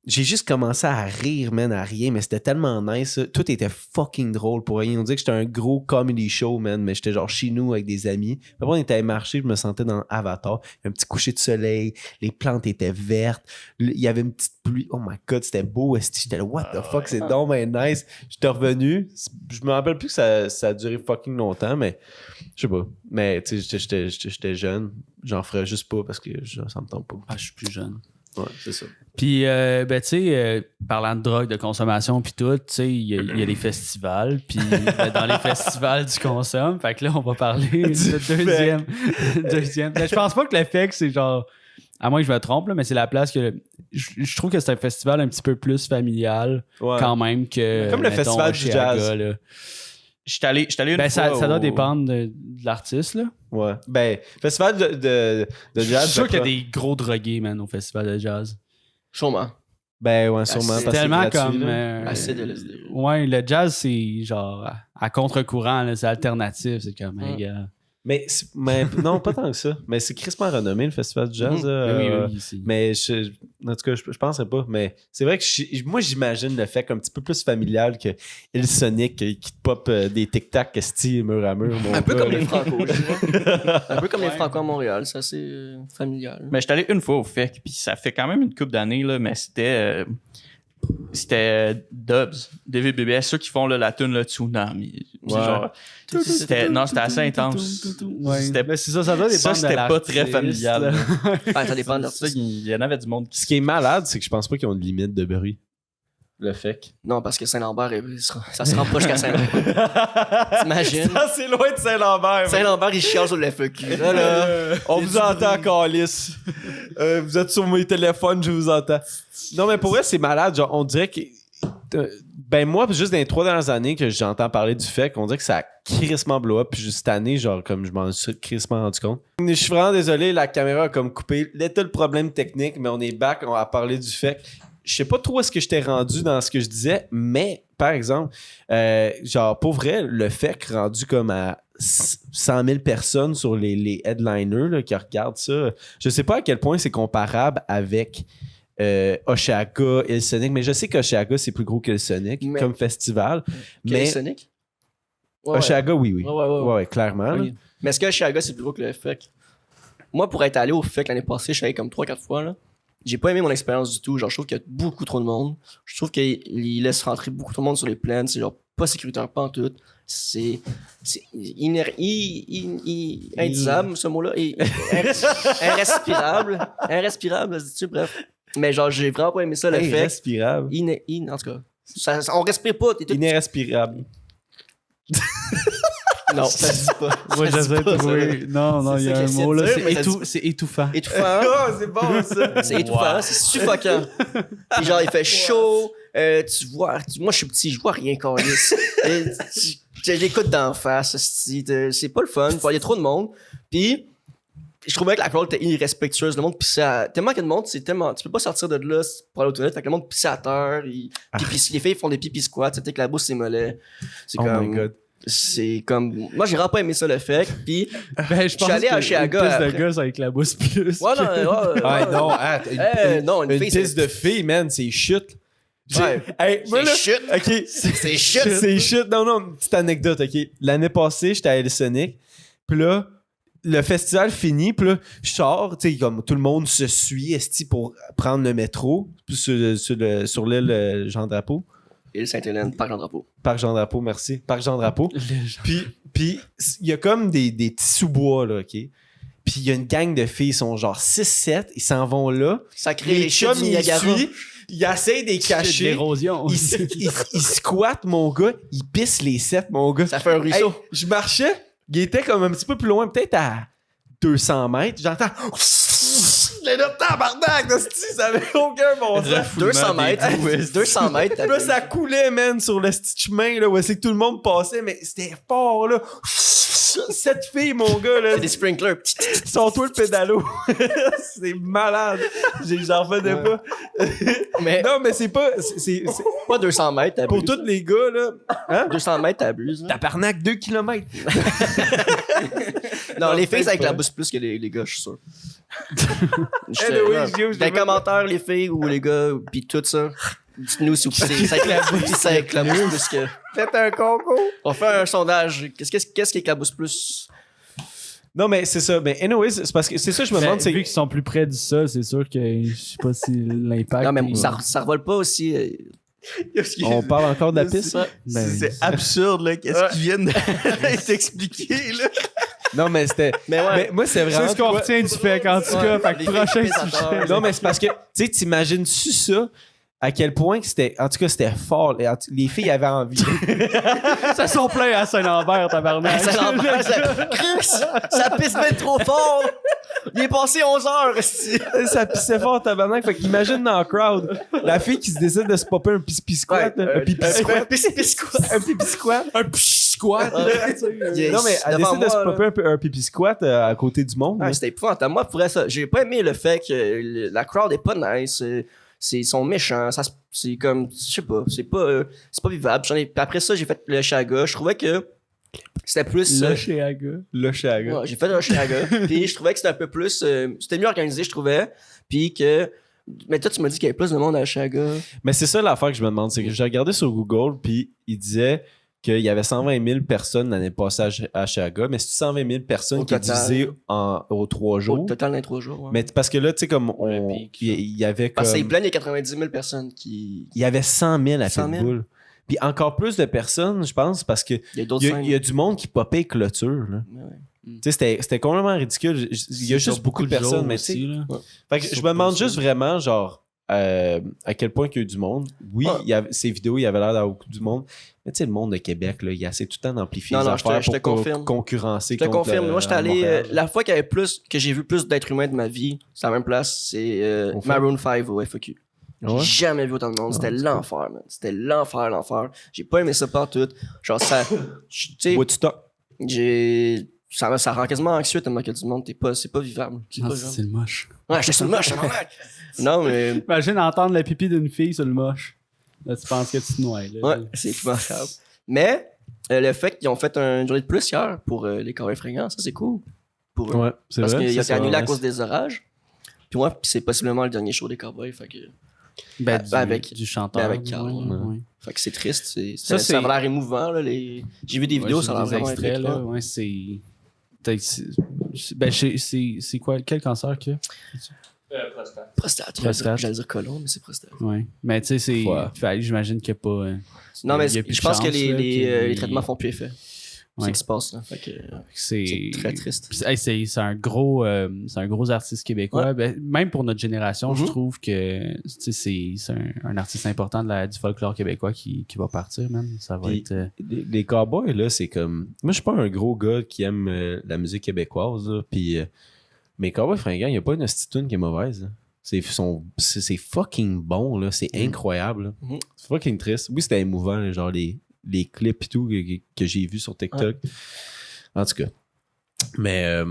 J'ai juste commencé à rire, man, à rien, mais c'était tellement nice. Ça. Tout était fucking drôle pour rien. On dirait que j'étais un gros comedy show, man, mais j'étais genre chez nous avec des amis. Puis après, on était allé marcher, je me sentais dans Avatar. Il y avait un petit coucher de soleil, les plantes étaient vertes, il y avait une petite pluie. Oh my god, c'était beau. J'étais là, what the fuck, c'est donc ben nice. J'étais revenu. Je me rappelle plus que ça a duré fucking longtemps, mais je sais pas. Mais tu sais, j'étais jeune. J'en ferais juste pas parce que ça me tente pas. Ah, je suis plus jeune. Ouais, c'est ça. Puis, ben, tu sais, parlant de drogue, de consommation, puis tout, tu sais, il y a les festivals. Puis, ben, dans les festivals, tu consommes. Fait que là, on va parler du deuxième. Ben, je pense pas que le FEC, c'est genre. À moins que je me trompe, là, mais c'est la place que. Je trouve que c'est un festival un petit peu plus familial, Ouais. quand même, que. Comme le mettons, festival du Oshéaga, jazz. là. J'étais allé une Ben, fois. ça doit au- dépendre de l'artiste, là. Ouais. Ben, festival de Je suis jazz. sûr qu'il y a je des gros drogués, man, au festival de jazz. Sûrement. Ben, ouais, sûrement. C'est parce que Tellement gratuit, comme. là. Assez de LSD. Ouais, le jazz, c'est genre à contre-courant, là, c'est alternatif. C'est comme, hey, gars. Mais non, pas tant que ça. Mais c'est crissement renommé, le festival du jazz. Mhm. Oui, c'est- Mais en tout cas, je penserais pas. Mais c'est vrai que moi, j'imagine le fait un petit peu plus familial que Il Sonic qui te pop des tic-tac esti mur à mur. mon Un peu gars, comme là. les Franco, je vois. Un peu comme les Ouais. Franco à Montréal, c'est assez familial. Mais j'étais allé une fois au FEC, puis ça fait quand même une couple d'années, là, mais c'était Dubs, David BBS, ceux qui font là, la tune le Tsunami. Puis Ouais. genre, c'était assez intense. Ouais. C'était- Ben, c'est ça doit dépendre Ça, c'était de pas très l'artiste, familial. là. Ouais, ça dépend de C'est ça, l'artiste. il y en avait du monde qui Ce qui est malade, c'est que je pense pas qu'ils ont de limite de bruit. Le FEC. Non, parce que Saint-Lambert, ça se rapproche qu'à Saint-Lambert. T'imagines? C'est loin de Saint-Lambert. Saint-Lambert, il chiale sur le FEQ. Là, là. On vous entend, Calice. Vous êtes sur mes téléphones, je vous entends. Non, mais pour vrai, c'est malade. Genre, on dirait que. Ben, moi, juste dans les 3 dernières années que j'entends parler du fait qu'on dirait que ça a crissement blow up. Puis juste cette année, genre, comme je m'en suis crissement rendu compte. Je suis vraiment désolé, la caméra a comme coupé. Là, le problème technique, mais on est back, on va parler du fait. Je sais pas trop où est-ce que je t'ai rendu dans ce que je disais, mais par exemple, genre, pour vrai, le FEC rendu comme à 100 000 personnes sur les headliners là, qui regardent ça. Je sais pas à quel point c'est comparable avec Oshéaga, Il Sonic, mais je sais qu'Oshéaga c'est plus gros que Il Sonic Mais- comme festival. Mais... Mais Sonic? Ouais, Oshéaga, oui. ouais. Clairement. là. Ok. Mais est-ce que Chiaga, c'est plus gros que le FEC? Moi, pour être allé au FEC l'année passée, je suis allé comme 3-4 fois. Là. J'ai pas aimé mon expérience du tout. Genre, je trouve qu'il y a beaucoup trop de monde. Je trouve qu'il laisse rentrer beaucoup trop de monde sur les plaines. C'est genre pas sécuritaire, pas en tout. C'est indisable, ce mot-là. Irrespirable. Irrespirable, ça se dit-tu? Bref. Mais genre, j'ai vraiment pas aimé ça, le FEC. Irrespirable. En tout cas, on respire pas. T'es tout... Irrespirable. Non, ça se dit pas. Moi, Ça se j'essaie dit pas, de ça. trouver. Non, il y C'est a ça un que j'essaie mot de là. dire, mais ça dit- C'est étouffant. Étouffant. Oh, c'est bon ça. C'est étouffant, c'est suffocant. Puis genre, il fait chaud. Tu vois, moi je suis petit, je vois rien, câlisse. Je l'écoute d'en face, c'est pas le fun. Il y a trop de monde. Puis, je trouvais que la crowd était irrespectueuse. Le monde pissait à... Tellement qu'il y a de monde, c'est tellement... Tu peux pas sortir de là pour aller aux toilettes. Fait que le monde pissait à terre. Les filles font des pipi squats. C'était que la bouche, c'est mollet. C'est Oh comme... my god. C'est comme... Moi, j'ai vraiment pas aimé ça, le fait. Puis, Ben, je pense allé à que Oshéaga une piste de après. gosses avec la bousse plus. ouais, non, ouais. Ah non, attends, Non, une fille, piste de filles, man, c'est chute. Ouais. Hey, moi, là, C'est chute. OK. C'est chute. C'est chute. Non, petite anecdote, OK. L'année passée, j'étais à El Sonic. Puis là, le festival finit. Puis là, je sors. Tu sais, comme tout le monde se suit, esti, pour prendre le métro sur l'île Jean-Drapeau. Île Sainte-Hélène, Parc Jean-Drapeau. Parc Jean-Drapeau, merci. Parc Jean-Drapeau. Puis il y a comme des petits sous-bois, là, OK? Puis il y a une gang de filles, ils sont genre 6-7, ils s'en vont là. Ça crée Les les chutes chums, du ils Niagara. suivent, ils essayent de les cacher. L'érosion. Ils squattent, mon gars. Ils pissent les 7, mon gars. Ça fait un ruisseau. Hey, je marchais, il était comme un petit peu plus loin, peut-être à 200 mètres. J'entends... Les deux tabarnak, ça avait aucun bon sens. 200 mètres. 200 mètres. Là, ça coulait, man, sur le petit chemin, là, où c'est que tout le monde passait, mais c'était fort, là. 7 filles, mon gars, là. C'est des sprinklers. Sont toi le pédalo. C'est malade. J'en revenais Ouais. pas. Mais Non, mais c'est pas. C'est pas 200 mètres, t'abuses. pour tous les gars, là. Hein? 200 mètres, t'abuses. là. Tabarnak, 2 km. Non, les filles, ça peut-être éclabousse plus que les gars, je suis sûr. Anyway, Ouais. Gio, je Dans les l'ai commentaires, les filles ou les gars, pis tout ça, dites-nous si ça éclabousse plus que... Faites un concours. On fait un sondage. Qu'est-ce qui éclabousse plus? Non, mais c'est ça. Mais anyways, c'est parce que c'est ça, je me demande. Vu C'est qu'ils sont plus près du sol, c'est sûr que je sais pas si l'impact. Non, mais est- ça revole pas aussi. on parle encore de la piste. Ben, C'est absurde, là, qu'est-ce qu'ils viennent de t'expliquer, là. Non, mais c'était. Mais ouais. Mais moi, c'est vraiment. c'est ce qu'on quoi- retient du fait, en tout cas. Fait que Les prochain filles sujet. Non, mais c'est parce que, tu sais, t'imagines-tu ça? À quel point que c'était. En tout cas, c'était fort. Les filles avaient envie. Ça sont pleins à Saint-Lambert, tabarnak. Ça l'empêche, Chris, ça pisse bien trop fort. Il est passé 11 heures. esti. Ça pissait fort, tabarnak. Fait qu'imagine dans le crowd, la fille qui se décide de se popper un pipi squat. Ouais, Un pipi squat. Pipi squat. Un pipi squat. Un psh squat. Yes. Non, mais elle Devant décide de se moi, popper un pipi squat à côté du monde. Ouais, là. c'était épouvantable. Moi, pour ça, j'ai pas aimé le fait que la crowd est pas nice. Ils sont méchants. C'est comme, je sais pas, c'est pas vivable. Puis après ça, j'ai fait le Chaga. Je trouvais que c'était plus. Le chez Aga. Le chaga. Ouais, j'ai fait un Chaga. Puis je trouvais que c'était un peu plus. C'était mieux organisé, je trouvais. Puis que. Mais toi, tu m'as dit qu'il y avait plus de monde à Chaga. Mais c'est ça l'affaire que je me demande. C'est que j'ai regardé sur Google, puis il disait qu'il y avait 120 000 personnes l'année passée à Chaga. Mais c'est 120 000 personnes Au qui est total. divisé aux 3 Au jours. total, dans les 3 jours. Ouais. Mais parce que là, tu sais, comme Olympique. il y avait comme. Parce qu'ils plaignent, il y a 90 000 personnes qui. Il y avait 100 000 à 100 000. Pitbull. Puis encore plus de personnes, je pense, parce que Il y a d'autres il y a, scènes. il y a du monde qui popait clôture. Là. Ouais, ouais. Tu sais, c'était complètement ridicule. Il y a juste beaucoup de personnes, mais tu sais. aussi, là. Fait que je me demande juste vraiment, genre, à quel point il y a eu du monde. Oui, Ah. il y avait, ces vidéos, il y avait l'air d'avoir beaucoup du monde. Mais tu sais, le monde de Québec, là, il essaie tout le temps d'amplifier Non, les non, affaires je te pour confirme. concurrencer. Je te contre, confirme. Moi, j'étais allé. Montréal. La fois que j'ai vu plus d'êtres humains de ma vie, c'est à la même place, c'est Au fait. Maroon 5 au FAQ. Ouais? J'ai jamais vu autant de monde. C'était l'enfer, man. C'était l'enfer. J'ai pas aimé ça partout. Genre, ça. Tu sais, Woodstock. ça rend quasiment anxieux tellement qu'il y a du monde. C'est pas vivable. C'est Non, pas ça, genre. c'est le moche. Ouais, j'étais sur le moche, c'est normal. Non, mais. Imagine entendre le pipi d'une fille sur le moche. Là, tu penses que tu te noies. Là. Ouais, c'est épouvantable. Mais, le fait qu'ils ont fait une journée de plus hier pour les carrés fringants, ça, c'est cool. Pour eux. Ouais, c'est Parce vrai. qu'il a ça, été annulé à ouais. cause des orages. Puis moi, c'est possiblement le dernier show des Cowboys. Fait que, Ben, avec- du chanteur. avec Carl, ouais. fait que c'est triste. Ça, Ça a l'air émouvant. Là, J'ai vu des vidéos, Ouais, ça a j'ai l'air des vraiment extraits, là. électrique. Ouais, c'est quoi? Quel cancer qu'il y a? Prostate. Prostate. J'allais dire colon, mais c'est prostate. Ouais. Mais tu sais, c'est. Ouais. J'imagine qu'il n'y a pas. Non, mais il y a plus je de pense que chance, là, les traitements font plus effet. C'est Ouais. ce qui se passe. Là. Fait que, c'est très triste. Puis, hey, c'est un gros artiste québécois. Ouais. Ben, même pour notre génération, je Mhm. trouve que tu sais, c'est un artiste important du folklore québécois qui va partir, man. Ça va Puis- être. Les cowboys, là, c'est comme. Moi, je suis pas un gros gars qui aime la musique québécoise, là. Puis. Mais Cowboys Fringants, il n'y a pas une tune qui est mauvaise. Là. C'est fucking bon, là. C'est incroyable. Là. Mhm. C'est fucking triste. Oui, c'était émouvant, là, genre les clips et tout que j'ai vus sur TikTok. En tout cas. Mais.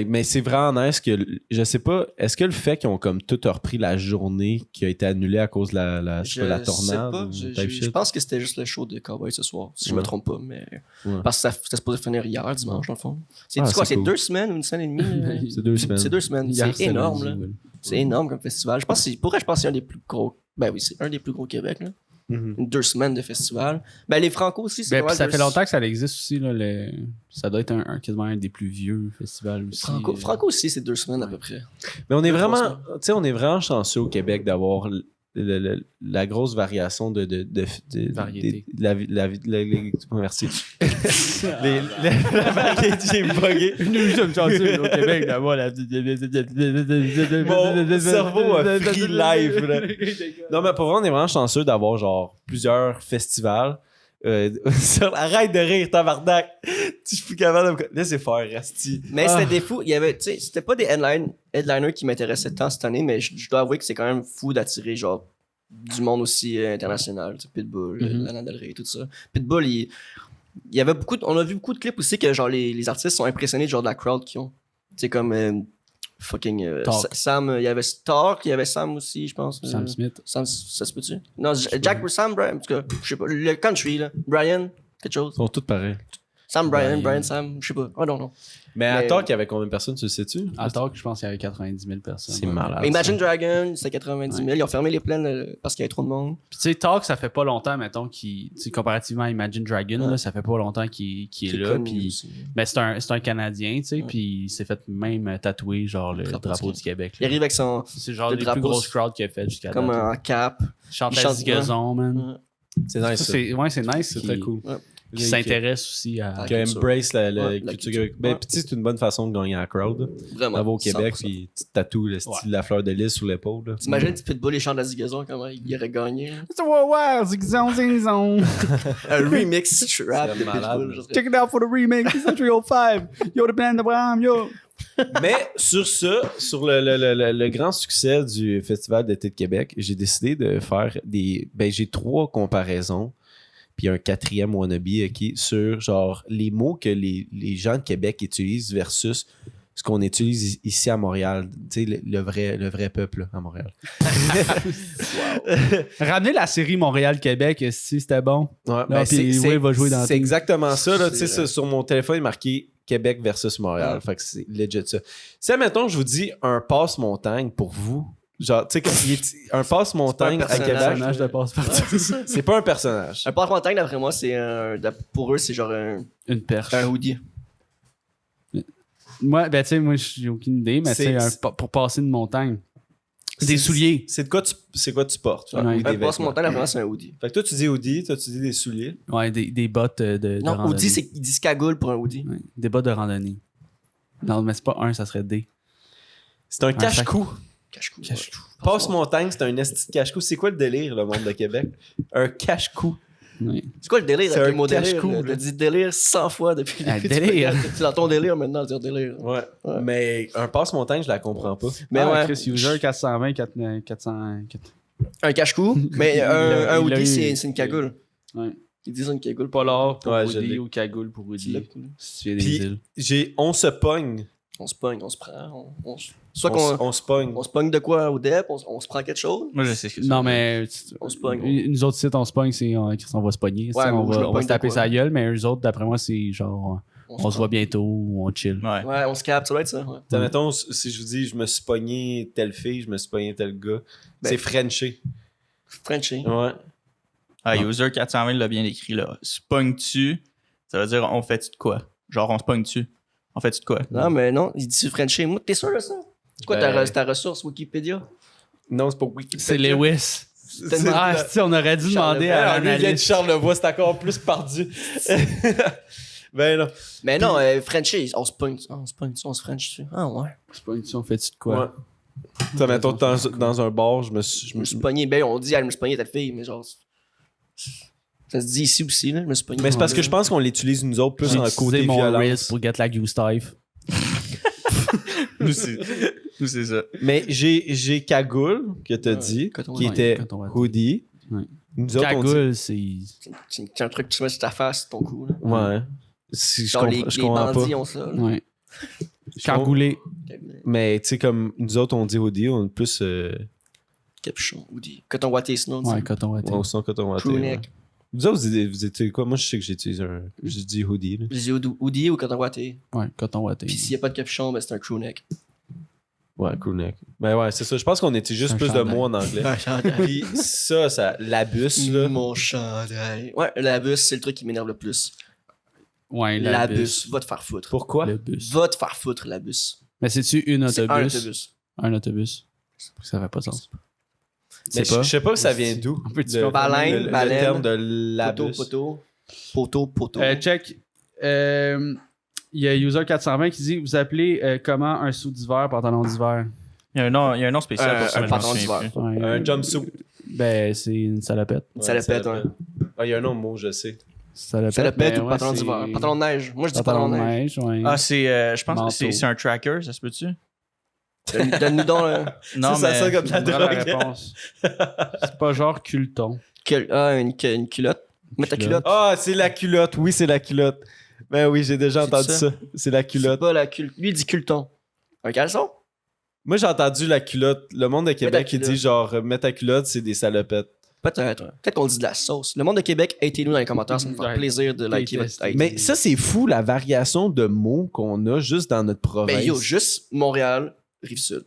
Mais c'est vraiment nice que. Je sais pas, est-ce que le fait qu'ils ont comme tout repris la journée qui a été annulée à cause de la tornade? ou Je sais type pas. Je shit? pense que c'était juste le show de Cowboys ce soir, si je me Ouais. trompe pas. Mais... Ouais. Parce que c'était supposé finir hier, dimanche, dans le fond. C'est Ah, quoi? c'est C'est cool. 2 semaines ou une semaine et demie? C'est 2 semaines. C'est 2 semaines. Hier, C'est énorme, là. lundi, ouais. C'est énorme comme festival. Je pense que c'est un des plus gros. Ben oui, c'est un des plus gros au Québec, là. Mhm. 2 semaines de festival. Ben les Franco aussi, c'est Ben, pas puis mal ça de- fait longtemps que ça existe aussi. Là, ça doit être quasiment un des plus vieux festivals aussi. Franco aussi, c'est 2 semaines à peu près. Mais on est 2-3 vraiment, tu sais, on est vraiment chanceux au Québec d'avoir la grosse variation de Variété. merci. La variété, j'ai bugué. Nous sommes chanceux au Québec d'avoir la. Mon cerveau a pris live, là. Non, mais pour vrai, on est vraiment chanceux d'avoir genre plusieurs festivals. Arrête de rire, tabarnak. Tu suis plus capable de me. Laissez faire, Rasti. Mais c'était des fous. Il y avait, tu sais, c'était pas des headliners qui m'intéressaient tant cette année, mais je dois avouer que c'est quand même fou d'attirer genre du monde aussi international. Tu sais, Pitbull, Mhm. Lana Del Rey, tout ça. Pitbull, Il y avait on a vu beaucoup de clips aussi que genre les artistes sont impressionnés genre de la crowd qu'ils ont. C'est comme fucking Talk. Sam, il y avait Stark, il y avait Sam aussi, je pense. Sam Smith. Sam, ça se peut-tu? Non, Sam, Brian, en tout cas, je sais pas, le country, là. Brian, quelque chose. Ils sont tous pareils. Sam, Brian, Sam, je sais pas. Oh non. Mais à Mais- Talk, il y avait combien de personnes, tu le sais-tu? À Talk, je pense qu'il y avait 90 000 personnes. C'est malade. Mais Imagine Dragon, c'était 90 000. Ils ont fermé les plaines parce qu'il y avait trop de monde. Puis tu sais, Talk, ça fait pas longtemps, mettons, comparativement à Imagine Dragon, là, ça fait pas longtemps qu'il est là. connu Puis, aussi. ben, c'est un Canadien, tu sais, puis il s'est fait même tatouer, genre, le Drapeau drapeau du du Québec. Il là. arrive avec son. C'est genre le les plus drapeau, grosses crowds qu'il a fait jusqu'à Comme date. là. en cap. Il chante il à chante- Zigazon, man. C'est nice. ça. C'est nice. C'est très cool. Qui s'intéresse aussi à. Qui embrace la Ouais, culture la culture. québécoise. Ben, Ouais. puis tu sais, c'est une bonne façon de gagner la crowd. Vraiment. T'en vas au Québec, 100%. puis tu te tatoues le style de la fleur de lys sur l'épaule. là. T'imagines, tu Pitbull et chante la Zigazon, comment il aurait gagné. Là. Ouais, Zigazon, Zigazon. Un remix trap C'est de malade. Pitbull. je sais. Check it out for the remix. It's a 305. Yo, the band Abraham, yo. Mais sur ça, sur le grand succès du Festival d'été de Québec, j'ai décidé de faire j'ai 3 comparaisons, puis un 4e wannabe sur genre les mots que les gens de Québec utilisent versus ce qu'on utilise ici à Montréal. Tu sais, le vrai peuple à Montréal. Ramener la série Montréal-Québec, si c'était bon. Ouais, ben, puis Will va jouer dans c'est tout. exactement ça. Là, tu sais, C'est sur mon téléphone, il est marqué Québec versus Montréal. Ouais. Fait que c'est legit ça. Si, admettons, je vous dis un passe-montagne pour vous, genre, tu sais, un passe-montagne C'est à pas un Québec, Personnage de passe-partout. c'est pas un personnage. Un porte-montagne, d'après moi, c'est pour eux, c'est genre Une perche. un hoodie. Moi, ben, tu sais, moi, j'ai aucune idée, mais tu sais, pour passer une montagne. Des souliers. C'est quoi tu portes? Ouais. Ou des Un vêtements. porte-montagne, d'après moi, c'est un hoodie. Fait que toi, tu dis hoodie, toi, tu dis des souliers. Ouais, des bottes de Non, randonnée. hoodie, ils disent cagoule pour un hoodie. Ouais, des bottes de randonnée. Non, mais c'est pas un, ça serait des. C'est un cache-cou. Cache-cou. Passe-montagne, c'est un esti de cache-cou. C'est quoi le délire, le monde de Québec? Un cache-cou. Ouais. C'est quoi le délire C'est avec un le mot délire? cache-cou, T'as là. dit délire 100 fois depuis le Ah, début. délire. C'est dans ton délire maintenant, de dire délire. Ouais. Ouais. Mais un passe-montagne, je la comprends pas. Mais Ah, ouais, Chris User 420, 400. un cache-cou, mais un il l'a hoodie, eu. c'est une cagoule. Ouais. Ils disent une cagoule. Polar pour Ouais, je l'ai. Woody ou cagoule pour Tu l'as, Woody. cool. Si tu viens des Puis, îles. on se pogne. On se pogne, on se prend. Soit On se pogne. on se pogne de quoi au DEP, on se prend quelque chose. Moi, je sais ce que c'est. Non, mais. On se pogne. Nous autres sites, on se pogne, c'est. On va se pogner. Ouais, on moi, je me va pogne se de taper quoi. sa gueule, mais eux autres, d'après moi, c'est genre. On se prend. voit bientôt, on chill. Ouais. Ouais, on se capte, ça doit être ça. Ouais. T'sais, mettons, si je vous dis, je me suis pogné telle fille, je me suis pogné tel gars, Ben- c'est Frenché. Frenchie. Ouais. Ah, User 420 l'a bien écrit là. Se pogne-tu, ça veut dire on fait-tu de quoi? Genre on se pogne-tu. On fait-tu de quoi? Non, mais non, il dit Frenchie. Moi, t'es sûr de ça? C'est quoi Ben- ta ressource Wikipédia? Non, c'est pas Wikipédia. C'est Lewis. C'est Ah, si, on aurait dû demander à lui, il vient de l'analyste. Charlevoix, c'est encore plus perdu. Ben non. Mais non, Frenchie, on se pogne, on se French dessus. Ah ouais. C'est pas une question, fais-tu de Ouais. quoi? T'sais, mettons, dans un bar, je me Je me suis pogné. Ben, on dit, elle me suis pogné telle fille, mais genre. Ça se dit ici aussi, là. Je me suis pogné. Mais c'est parce que je pense qu'on l'utilise nous autres plus J'ai en utilisé côté mon violence. wrist pour get la Gustave. Nous, c'est ça. Mais j'ai cagoule, que t'as Ouais, dit, coton qui watté. était Coton watté. hoodie. Ouais. Nous autres, on dit... Cagoule, c'est. C'est un truc que tu mets sur ta face, ton cou, là. Ouais. Si, je Genre, les comprends bandits pas. ont ça, là. Ouais. Cargoulé. Mais tu sais, comme nous autres, on dit hoodie, on est plus... Capuchon, hoodie. Coton watté, sinon. Ouais, coton watté. on sent coton watté. Crewneck. Ouais. Vous autres, vous étiez quoi? Moi, je sais que j'utilise je dis hoodie. Là. Je dis hoodie ou coton watté. Ouais, coton watté. Puis s'il n'y a pas de capuchon, ben c'est un crewneck. Ouais, crewneck. Ben ouais, c'est ça. Je pense qu'on était juste Un plus de chandail. mots en anglais. Un chandail. Puis ça, la bus, là. Mon chandail. Ouais, la bus, c'est le truc qui m'énerve le plus. Ouais, La bus. Va te faire foutre. Pourquoi? Le bus. Va te faire foutre, la bus. Mais c'est-tu une C'est autobus? un autobus. Un autobus. Ça fait pas de sens. Mais C'est pas. je sais pas que ça vient d'où. On peut-tu Le- faire baleine, le baleine, terme de la Poteau, bus. poteau. Check. Il y a User 420 qui dit vous appelez comment un sou d'hiver, pantalon d'hiver? Il y a un nom spécial pour ça. un mais je m'en pantalon souviens d'hiver. plus. Ouais. Un jumpsuit. Ben, c'est une salopette. Ça le pète, ouais. Ah, il y a un autre mot, je sais. Salopette, Ça le pète ben ou ouais, pantalon c'est- d'hiver. Pantalon de neige. Moi, je dis Pantalon pantalon de de neige. neige, ouais. Ah, je pense que c'est Manteau. un tracker, ça se peut-tu? Donne-nous donc le. Non, Ça mais... sonne comme de la Voilà la drogue. réponse. C'est pas genre culton. Une culotte. Mets ta culotte. Ah, c'est la culotte. Oui, c'est la culotte. Ben oui, j'ai déjà C'est entendu ça? ça. C'est la C'est culotte. pas la culotte. Lui, il dit culeton. Un caleçon? Moi, j'ai entendu la culotte. Le monde de Québec, ta il dit culotte. genre, mets ta culotte, c'est des salopettes. Peut-être. Peut-être qu'on dit de la sauce. Le monde de Québec, aidez-nous dans les commentaires. Ça me fait Ouais. plaisir de liker votre hate. Mais ça, c'est fou, la variation de mots qu'on a juste dans notre province. Ben yo, juste Montréal, Rive-Sud.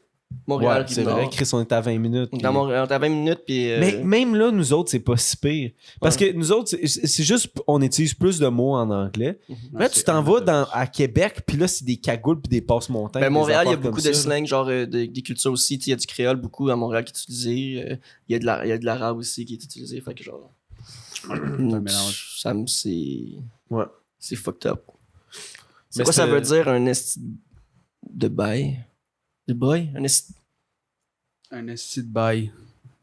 Montréal, Ouais, c'est vrai, Rive-Nord. Chris, on est à 20 minutes. puis- Dans Montréal, t'as 20 minutes, puis... Mais même là, nous autres, c'est pas si pire. Parce que nous autres, c'est juste, on utilise plus de mots en anglais. Là, tu t'en vas à Québec, puis là, c'est des cagoules puis des passes-montagnes. Ben, des Montréal, il y a affaires beaucoup comme de ça. slang, genre des cultures aussi. Il y a du créole beaucoup à Montréal qui est utilisé. Il y a de l'arabe aussi qui est utilisé. Fait que genre. un mélange. Ça me. C'est. Ouais. C'est fucked up. C'est Mais quoi ça c'est- veut dire un esti de bail? De boy? Un esti. Un esti de bail.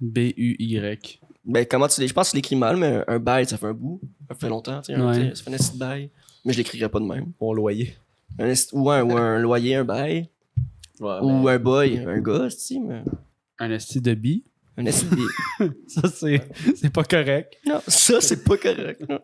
B-U-Y. Ben, comment tu je pense que tu l'écris mal, mais un bail, ça fait un bout. Ça fait longtemps, tu sais. Ouais. Ça fait un esti de bail. Mais je l'écrirais pas de même. Mon loyer. Ou un loyer, un bail. Ouais, Ou un boy, un gars, tu mais. Un esti de bi. Un esti de. Ça, c'est pas correct. Non, ça, c'est pas correct. non.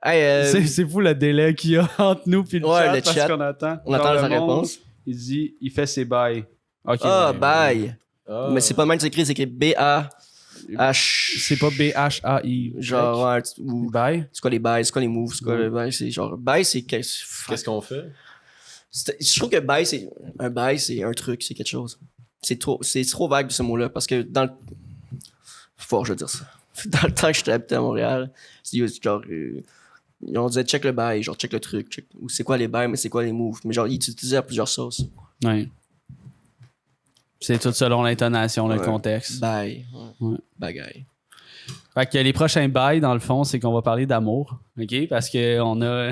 Hey, C'est fou le délai qu'il y a entre nous puis le Ouais, chat, le parce chat. qu'on attend. on attend Genre, sa le monde, réponse. Il dit, il fait ses bails. Ok. Ah, ouais, bail. Ah. Mais c'est pas mal écrit, c'est écrit B-A-H. C'est pas B-H-A-I. Genre, ouais, ou. Bail. C'est quoi les bails, c'est quoi les moves, c'est quoi le bail, c'est genre. Bail, c'est. Qu'est-ce qu'on fait? Je trouve que bail, c'est. Un bail, c'est un truc, c'est quelque chose. C'est trop vague ce mot-là, parce que dans le. Fort, je veux dire ça. Dans le temps que j'étais habité à Montréal, c'est genre. On disait check le bail, genre check le truc, check, ou c'est quoi les bails, mais c'est quoi les moves. Mais genre, ils utilisaient à plusieurs sauces. Ouais. C'est tout selon l'intonation, le Ouais. contexte. Bail. Ouais. Ouais. Bagaille. Fait que les prochains bails, dans le fond, c'est qu'on va parler d'amour. OK? Parce qu'on a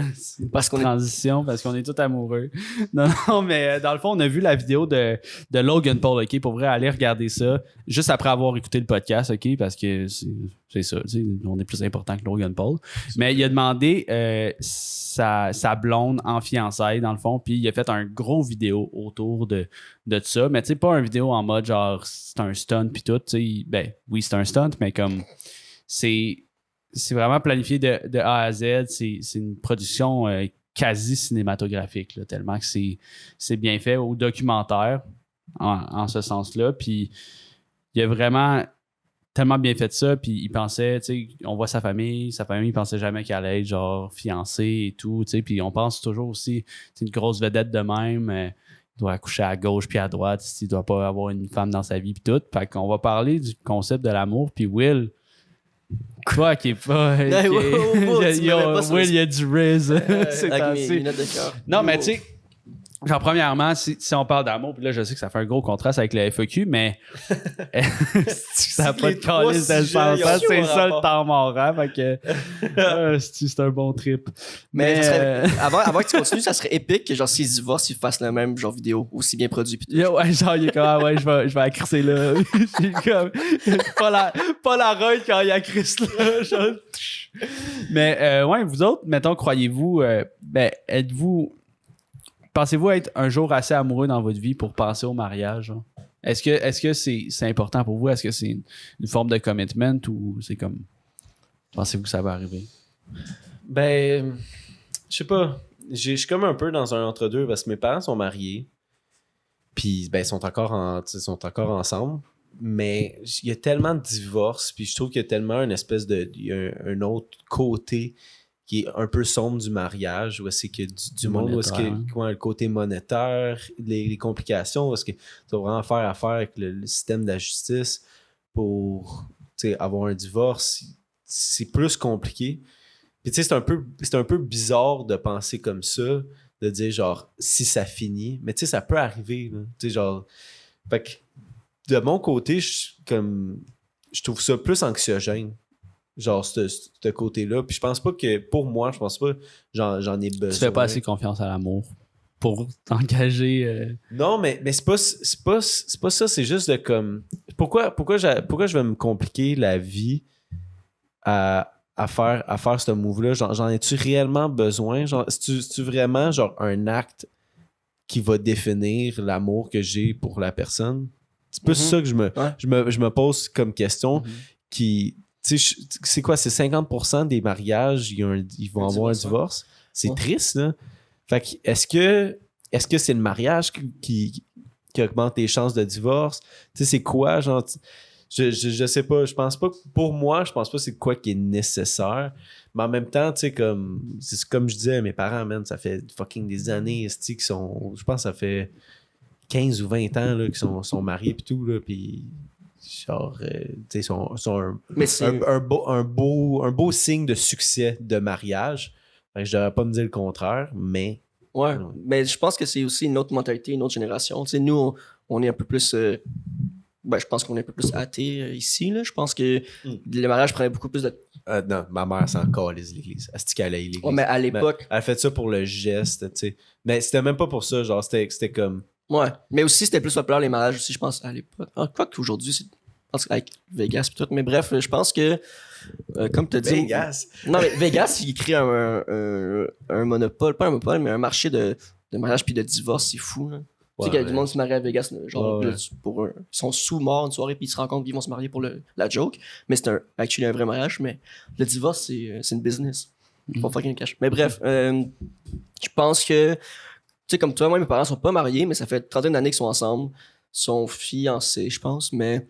Parce qu'on est. transition, parce qu'on est tous amoureux. Non, mais dans le fond, on a vu la vidéo de Logan Paul, OK? Pour vrai, aller regarder ça juste après avoir écouté le podcast, OK? Parce que c'est ça, tu sais, on est plus important que Logan Paul. Mais il a demandé sa blonde en fiançailles, dans le fond, puis il a fait un gros vidéo autour de ça. Mais tu sais, pas un vidéo en mode genre, c'est un stunt, puis tout, tu sais. Ben, oui, c'est un stunt, mais comme c'est vraiment planifié de A à Z. C'est une production quasi cinématographique, là, tellement que c'est bien fait, au documentaire, en ce sens-là. Puis il a vraiment tellement bien fait ça, puis il pensait, tu sais, on voit sa famille il pensait jamais qu'elle allait être genre fiancée et tout, tu sais, puis on pense toujours aussi, c'est une grosse vedette de même, il doit accoucher à gauche puis à droite, il doit pas avoir une femme dans sa vie puis tout. Fait qu'on va parler du concept de l'amour, puis Will, toi qui est pas... Hey, wow, wow, tu m'avais pas sur Will, le- il y a du Riz. c'est Avec mes ainsi. lunettes de cœur. Non, mais tu sais, genre, premièrement, si on parle d'amour, puis là, je sais que ça fait un gros contraste avec le FAQ, mais ça n'a que pas les de trois calice de sujets, ils ont sens. C'est aucun ça le rapport. temps mort, hein, fait que c'est un bon trip. Mais Mais ça serait- avant que tu continues, ça serait épique que genre s'ils se divorcent, ils fassent le même genre vidéo, aussi bien produit. Pis tout. ouais, genre, il est comme, ah ouais, je vais la crisser là. J'ai comme, pas la roille quand il y a Chris là. Genre, mais, ouais, vous autres, mettons, croyez-vous, pensez-vous être un jour assez amoureux dans votre vie pour penser au mariage? Genre? Est-ce que c'est important pour vous? Est-ce que c'est une forme de commitment ou c'est comme, pensez-vous que ça va arriver? Ben, je sais pas. Je suis comme un peu dans un entre-deux parce que mes parents sont mariés. Puis, ben, ils sont encore ensemble. Mais il y a tellement de divorces. Puis, je trouve qu'il y a tellement une espèce de. Il y a un autre côté qui est un peu sombre du mariage, où c'est que du monde, où est-ce que le côté monétaire, les complications, où est-ce que tu vas vraiment faire affaire avec le système de la justice pour avoir un divorce. C'est plus compliqué. Puis tu sais, c'est un peu bizarre de penser comme ça, de dire genre si ça finit, mais tu sais, ça peut arriver, là. Tu sais, genre. Fait que de mon côté, je trouve ça plus anxiogène. Genre, ce côté-là. Puis je pense pas que, pour moi, je pense pas j'en ai besoin. Tu fais pas assez confiance à l'amour pour t'engager. Non, mais c'est pas ça. C'est juste de comme. Pourquoi je vais me compliquer la vie à faire ce move-là? J'en ai-tu réellement besoin? Genre, c'est-tu vraiment genre un acte qui va définir l'amour que j'ai pour la personne? C'est plus ça que je me pose comme question qui tu sais, c'est quoi, c'est 50% des mariages, ils vont avoir un divorce. C'est triste, là. Fait que, est-ce que c'est le mariage qui augmente les chances de divorce? Tu sais, c'est quoi, genre... Je sais pas, je pense pas que pour moi, je pense pas que c'est quoi qui est nécessaire. Mais en même temps, tu sais, c'est comme je disais à mes parents, man, ça fait fucking des années, qui sont. Je pense que ça fait 15 ou 20 ans là, qu'ils sont mariés pis tout, là, pis genre, tu sais, sont un beau signe de succès de mariage. Fait que je devrais pas me dire le contraire, mais. Ouais, mais je pense que c'est aussi une autre mentalité, une autre génération. Tu sais, nous, on est un peu plus. Je pense qu'on est un peu plus athée ici. Là. Je pense que le mariage prenait beaucoup plus de. Non, ma mère s'en calisse l'église. Elle se dit qu'elle aille l'église. Ouais, mais à l'époque. Elle a fait ça pour le geste, tu sais. Mais c'était même pas pour ça, genre, c'était comme. Ouais, mais aussi, c'était plus populaire les mariages aussi, je pense, à l'époque. Quoi qu'aujourd'hui, c'est. Je pense avec Vegas et tout. Mais bref, je pense que. Comme tu as dit. Vegas. Non, mais Vegas, il crée un monopole, pas un monopole, mais un marché de mariage puis de divorce, c'est fou, là. Tu sais qu'il y a du monde qui se marie à Vegas, genre, ils sont sous-morts une soirée, puis ils se rencontrent, puis ils vont se marier pour la joke. Mais c'est actually un vrai mariage, mais le divorce, c'est une business. Faut fucking cash. Mais bref, je pense que, tu sais, comme toi, moi, mes parents sont pas mariés, mais ça fait 30 d'années qu'ils sont ensemble. Ils sont fiancés, je pense, mais,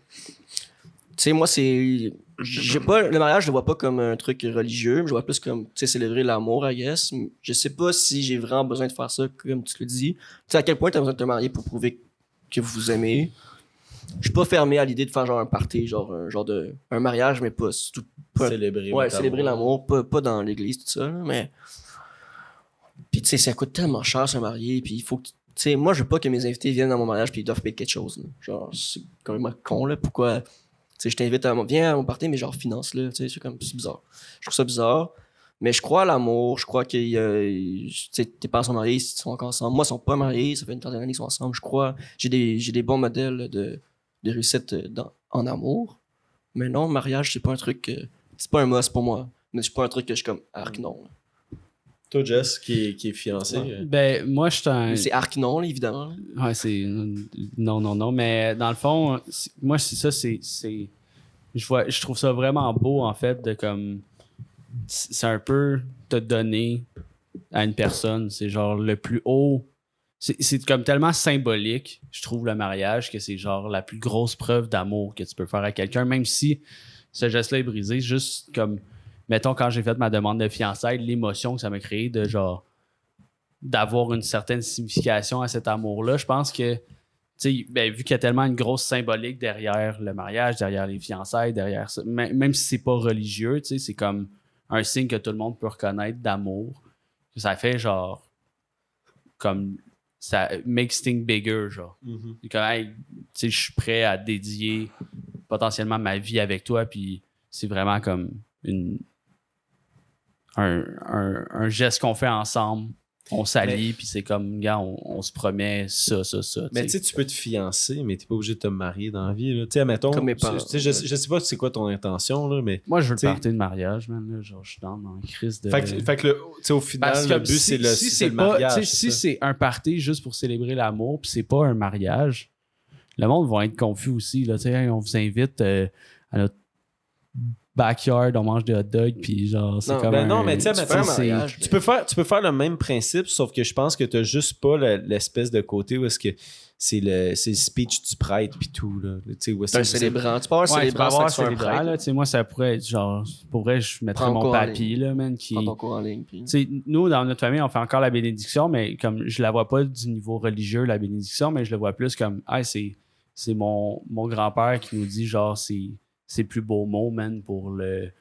tu sais, moi, le mariage, je le vois pas comme un truc religieux, mais je le vois plus comme, tu sais, célébrer l'amour, I guess. Je sais pas si j'ai vraiment besoin de faire ça, comme tu le dis. Tu sais, à quel point t'as besoin de te marier pour prouver que vous vous aimez. Je suis pas fermé à l'idée de faire genre un party, un mariage, mais pas célébrer. Ouais, célébrer l'amour, pas dans l'église, tout ça, là, mais. Puis, tu sais, ça coûte tellement cher se marier, puis il faut que. Tu sais, moi, je veux pas que mes invités viennent dans mon mariage, puis ils doivent payer quelque chose, là. Genre, c'est quand même con, là. Pourquoi. Tu sais, je t'invite viens à mon party, mais genre, finance-le. Tu sais, c'est bizarre. Je trouve ça bizarre. Mais je crois à l'amour. Je crois que tu sais, tes parents sont mariés, ils sont encore ensemble. Moi, ils sont pas mariés. Ça fait une trentaine d'années qu'ils sont ensemble. Je crois. J'ai des bons modèles de réussite en amour. Mais non, mariage, c'est pas un truc. C'est pas un must pour moi. Mais c'est pas un truc que je suis comme arc non. Là. Toi, Jess, qui est fiancé. Ben, moi, je suis un. Mais c'est arc non, là, évidemment. Ouais, c'est. Non. Mais dans le fond, moi, c'est ça, je trouve ça vraiment beau, en fait, de comme. C'est un peu te donner à une personne. C'est genre le plus haut. C'est comme tellement symbolique, je trouve, le mariage, que c'est genre la plus grosse preuve d'amour que tu peux faire à quelqu'un, même si ce geste-là est brisé. Juste comme. Mettons, quand j'ai fait ma demande de fiançailles, l'émotion que ça m'a créé de genre. D'avoir une certaine signification à cet amour-là. Je pense que, tu sais, ben, vu qu'il y a tellement une grosse symbolique derrière le mariage, derrière les fiançailles, derrière ça, même si c'est pas religieux, tu sais, c'est comme un signe que tout le monde peut reconnaître d'amour. Ça fait genre, comme, ça makes things bigger, genre. C'est comme, hey, tu sais, je suis prêt à dédier potentiellement ma vie avec toi, puis c'est vraiment comme un geste qu'on fait ensemble. On s'allie, puis c'est comme, gars, on se promet ça. Mais tu sais, tu peux te fiancer, mais t'es pas obligé de te marier dans la vie. Tu sais, admettons, Comme mes parents. Je sais pas c'est quoi ton intention, là, mais... Moi, je veux le party de mariage, man. Là, genre, je suis dans une crise de... Fait que tu sais, au final, parce que le but, c'est le mariage. Si c'est un party juste pour célébrer l'amour, puis c'est pas un mariage, le monde va être confus aussi. Là, hey, on vous invite à notre backyard, on mange des hot dogs, puis genre, c'est comme non, mais tu sais, mariage. Tu peux faire le même principe, sauf que je pense que t'as juste pas l'espèce de côté où est-ce que c'est le speech du prêtre puis tout, là. Tu sais, où est-ce un célébrant. Tu peux avoir un célébrant là. Tu sais, moi, ça pourrait être genre, pour vrai, je mettrais mon papy, là, man, qui... Prends ton cours en ligne, puis... Tu sais, nous, dans notre famille, on fait encore la bénédiction, mais comme, je la vois pas du niveau religieux, la bénédiction, mais je le vois plus comme, c'est mon grand-père qui nous dit, genre, c'est plus beau mot, man, pour la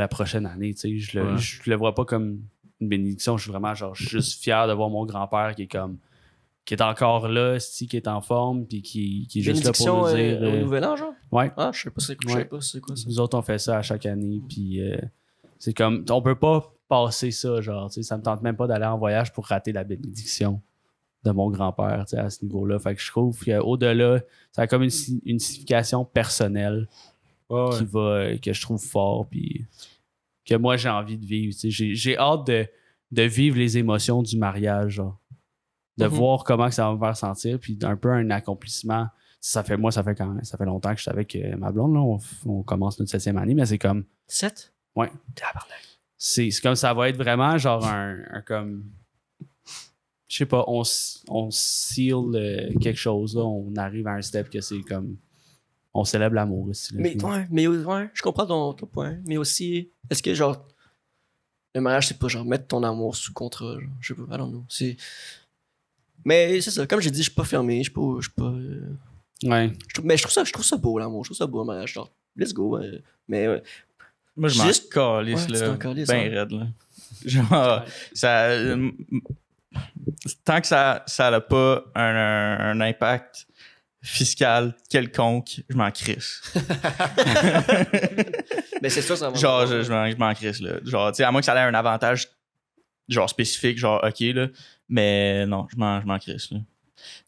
prochaine année, tu sais. Je le vois pas comme une bénédiction. Je suis vraiment, genre, juste fier de voir mon grand-père qui est encore là, qui est en forme, puis qui est juste là pour nous dire... au Nouvel An, genre? Ouais. Ah, je sais pas c'est quoi ça. Nous autres, on fait ça à chaque année, puis c'est comme... On peut pas passer ça, genre, tu sais, ça me tente même pas d'aller en voyage pour rater la bénédiction de mon grand-père, tu sais, à ce niveau-là. Fait que je trouve qu'au-delà, ça a comme une signification personnelle que je trouve fort, puis que moi, j'ai envie de vivre. Tu sais. J'ai hâte de vivre les émotions du mariage, genre. De voir comment que ça va me faire sentir, puis un peu un accomplissement. ça fait longtemps que je suis avec ma blonde, là. On commence notre 7e année, mais c'est comme. 7? Ouais. Tabarnak. C'est comme ça va être vraiment genre un comme. Je sais pas, on seal quelque chose, là. On arrive à un step que c'est comme. On célèbre l'amour aussi. Là, Ouais, je comprends ton point. Mais aussi, est-ce que genre. Le mariage, c'est pas genre mettre ton amour sous contrat. Genre, je sais pas, I don't know. Mais c'est ça, comme j'ai dit, je suis pas fermé, je suis pas. Ouais. Mais je trouve ça beau, l'amour. Je trouve ça beau, le mariage. Genre, let's go. Mais Moi, je m'en Juste- calisse, Ouais, tu là. t'en calisses, Ben ouais. raide, là. Genre, ça... tant que ça n'a pas un impact fiscal quelconque, je m'en crisse. mais c'est ça va. Genre, je m'en crisse, là. Genre, tu sais, à moins que ça ait un avantage, genre, spécifique, genre, OK, là. Mais non, je m'en crisse, là.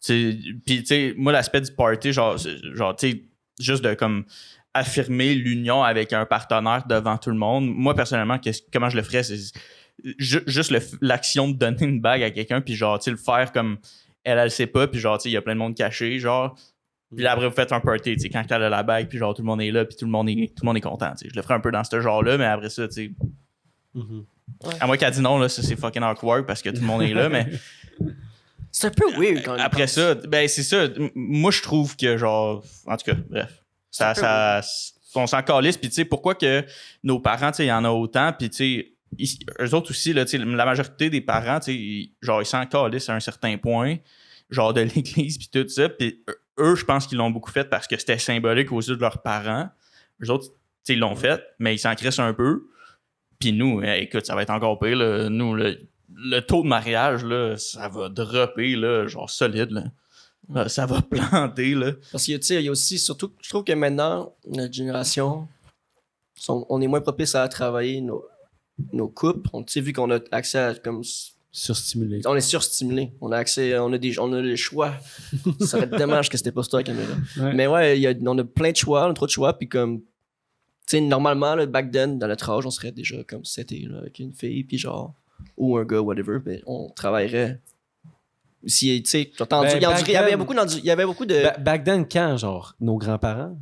Puis, tu sais, moi, l'aspect du party, genre tu sais, juste de, comme, affirmer l'union avec un partenaire devant tout le monde. Moi, personnellement, comment je le ferais, c'est juste l'action de donner une bague à quelqu'un, puis genre, tu sais, le faire comme elle sait pas, puis genre, tu sais, il y a plein de monde caché, genre. Puis là, après, vous faites un party, tu sais, quand elle a la bague, puis genre, tout le monde est là, puis tout le monde est content, tu sais. Je le ferais un peu dans ce genre-là, mais après ça, tu sais. À moins qu'elle dise non, là, ça, c'est fucking awkward parce que tout le monde est là, mais. C'est un peu weird quand même. Après ça, ben, c'est ça. Moi, je trouve que, genre, en tout cas, bref. On s'en calisse, puis tu sais, pourquoi que nos parents, tu sais, il y en a autant, puis tu sais, eux autres aussi, là, tu sais, la majorité des parents, tu sais, genre, ils s'en calissent à un certain point, genre de l'église, puis tout ça, puis eux, je pense qu'ils l'ont beaucoup fait parce que c'était symbolique aux yeux de leurs parents. Eux autres, tu sais, ils l'ont fait, mais ils s'en crissent un peu. Puis nous, écoute, ça va être encore pire, là. Nous, le taux de mariage, là, ça va dropper, là, genre solide, là. Ça va planter, là. Parce que, tu sais, il y a aussi, surtout, je trouve que maintenant, notre génération, on est moins propice à travailler nos couples. Tu sais, vu qu'on a accès à, comme, Surstimulé. on est surstimulé. On a accès, on a le choix. Ça serait dommage que c'était pas ça la caméra. Ouais. Mais ouais, on a plein de choix, on a trop de choix, puis comme, tu sais, normalement, là, back then, dans notre âge, on serait déjà comme c'était, là, avec une fille, puis genre, ou un gars, whatever, mais on travaillerait. Si, tu sais, j'ai entendu, Ben, il y avait beaucoup de. Back then, quand, genre, nos grands-parents?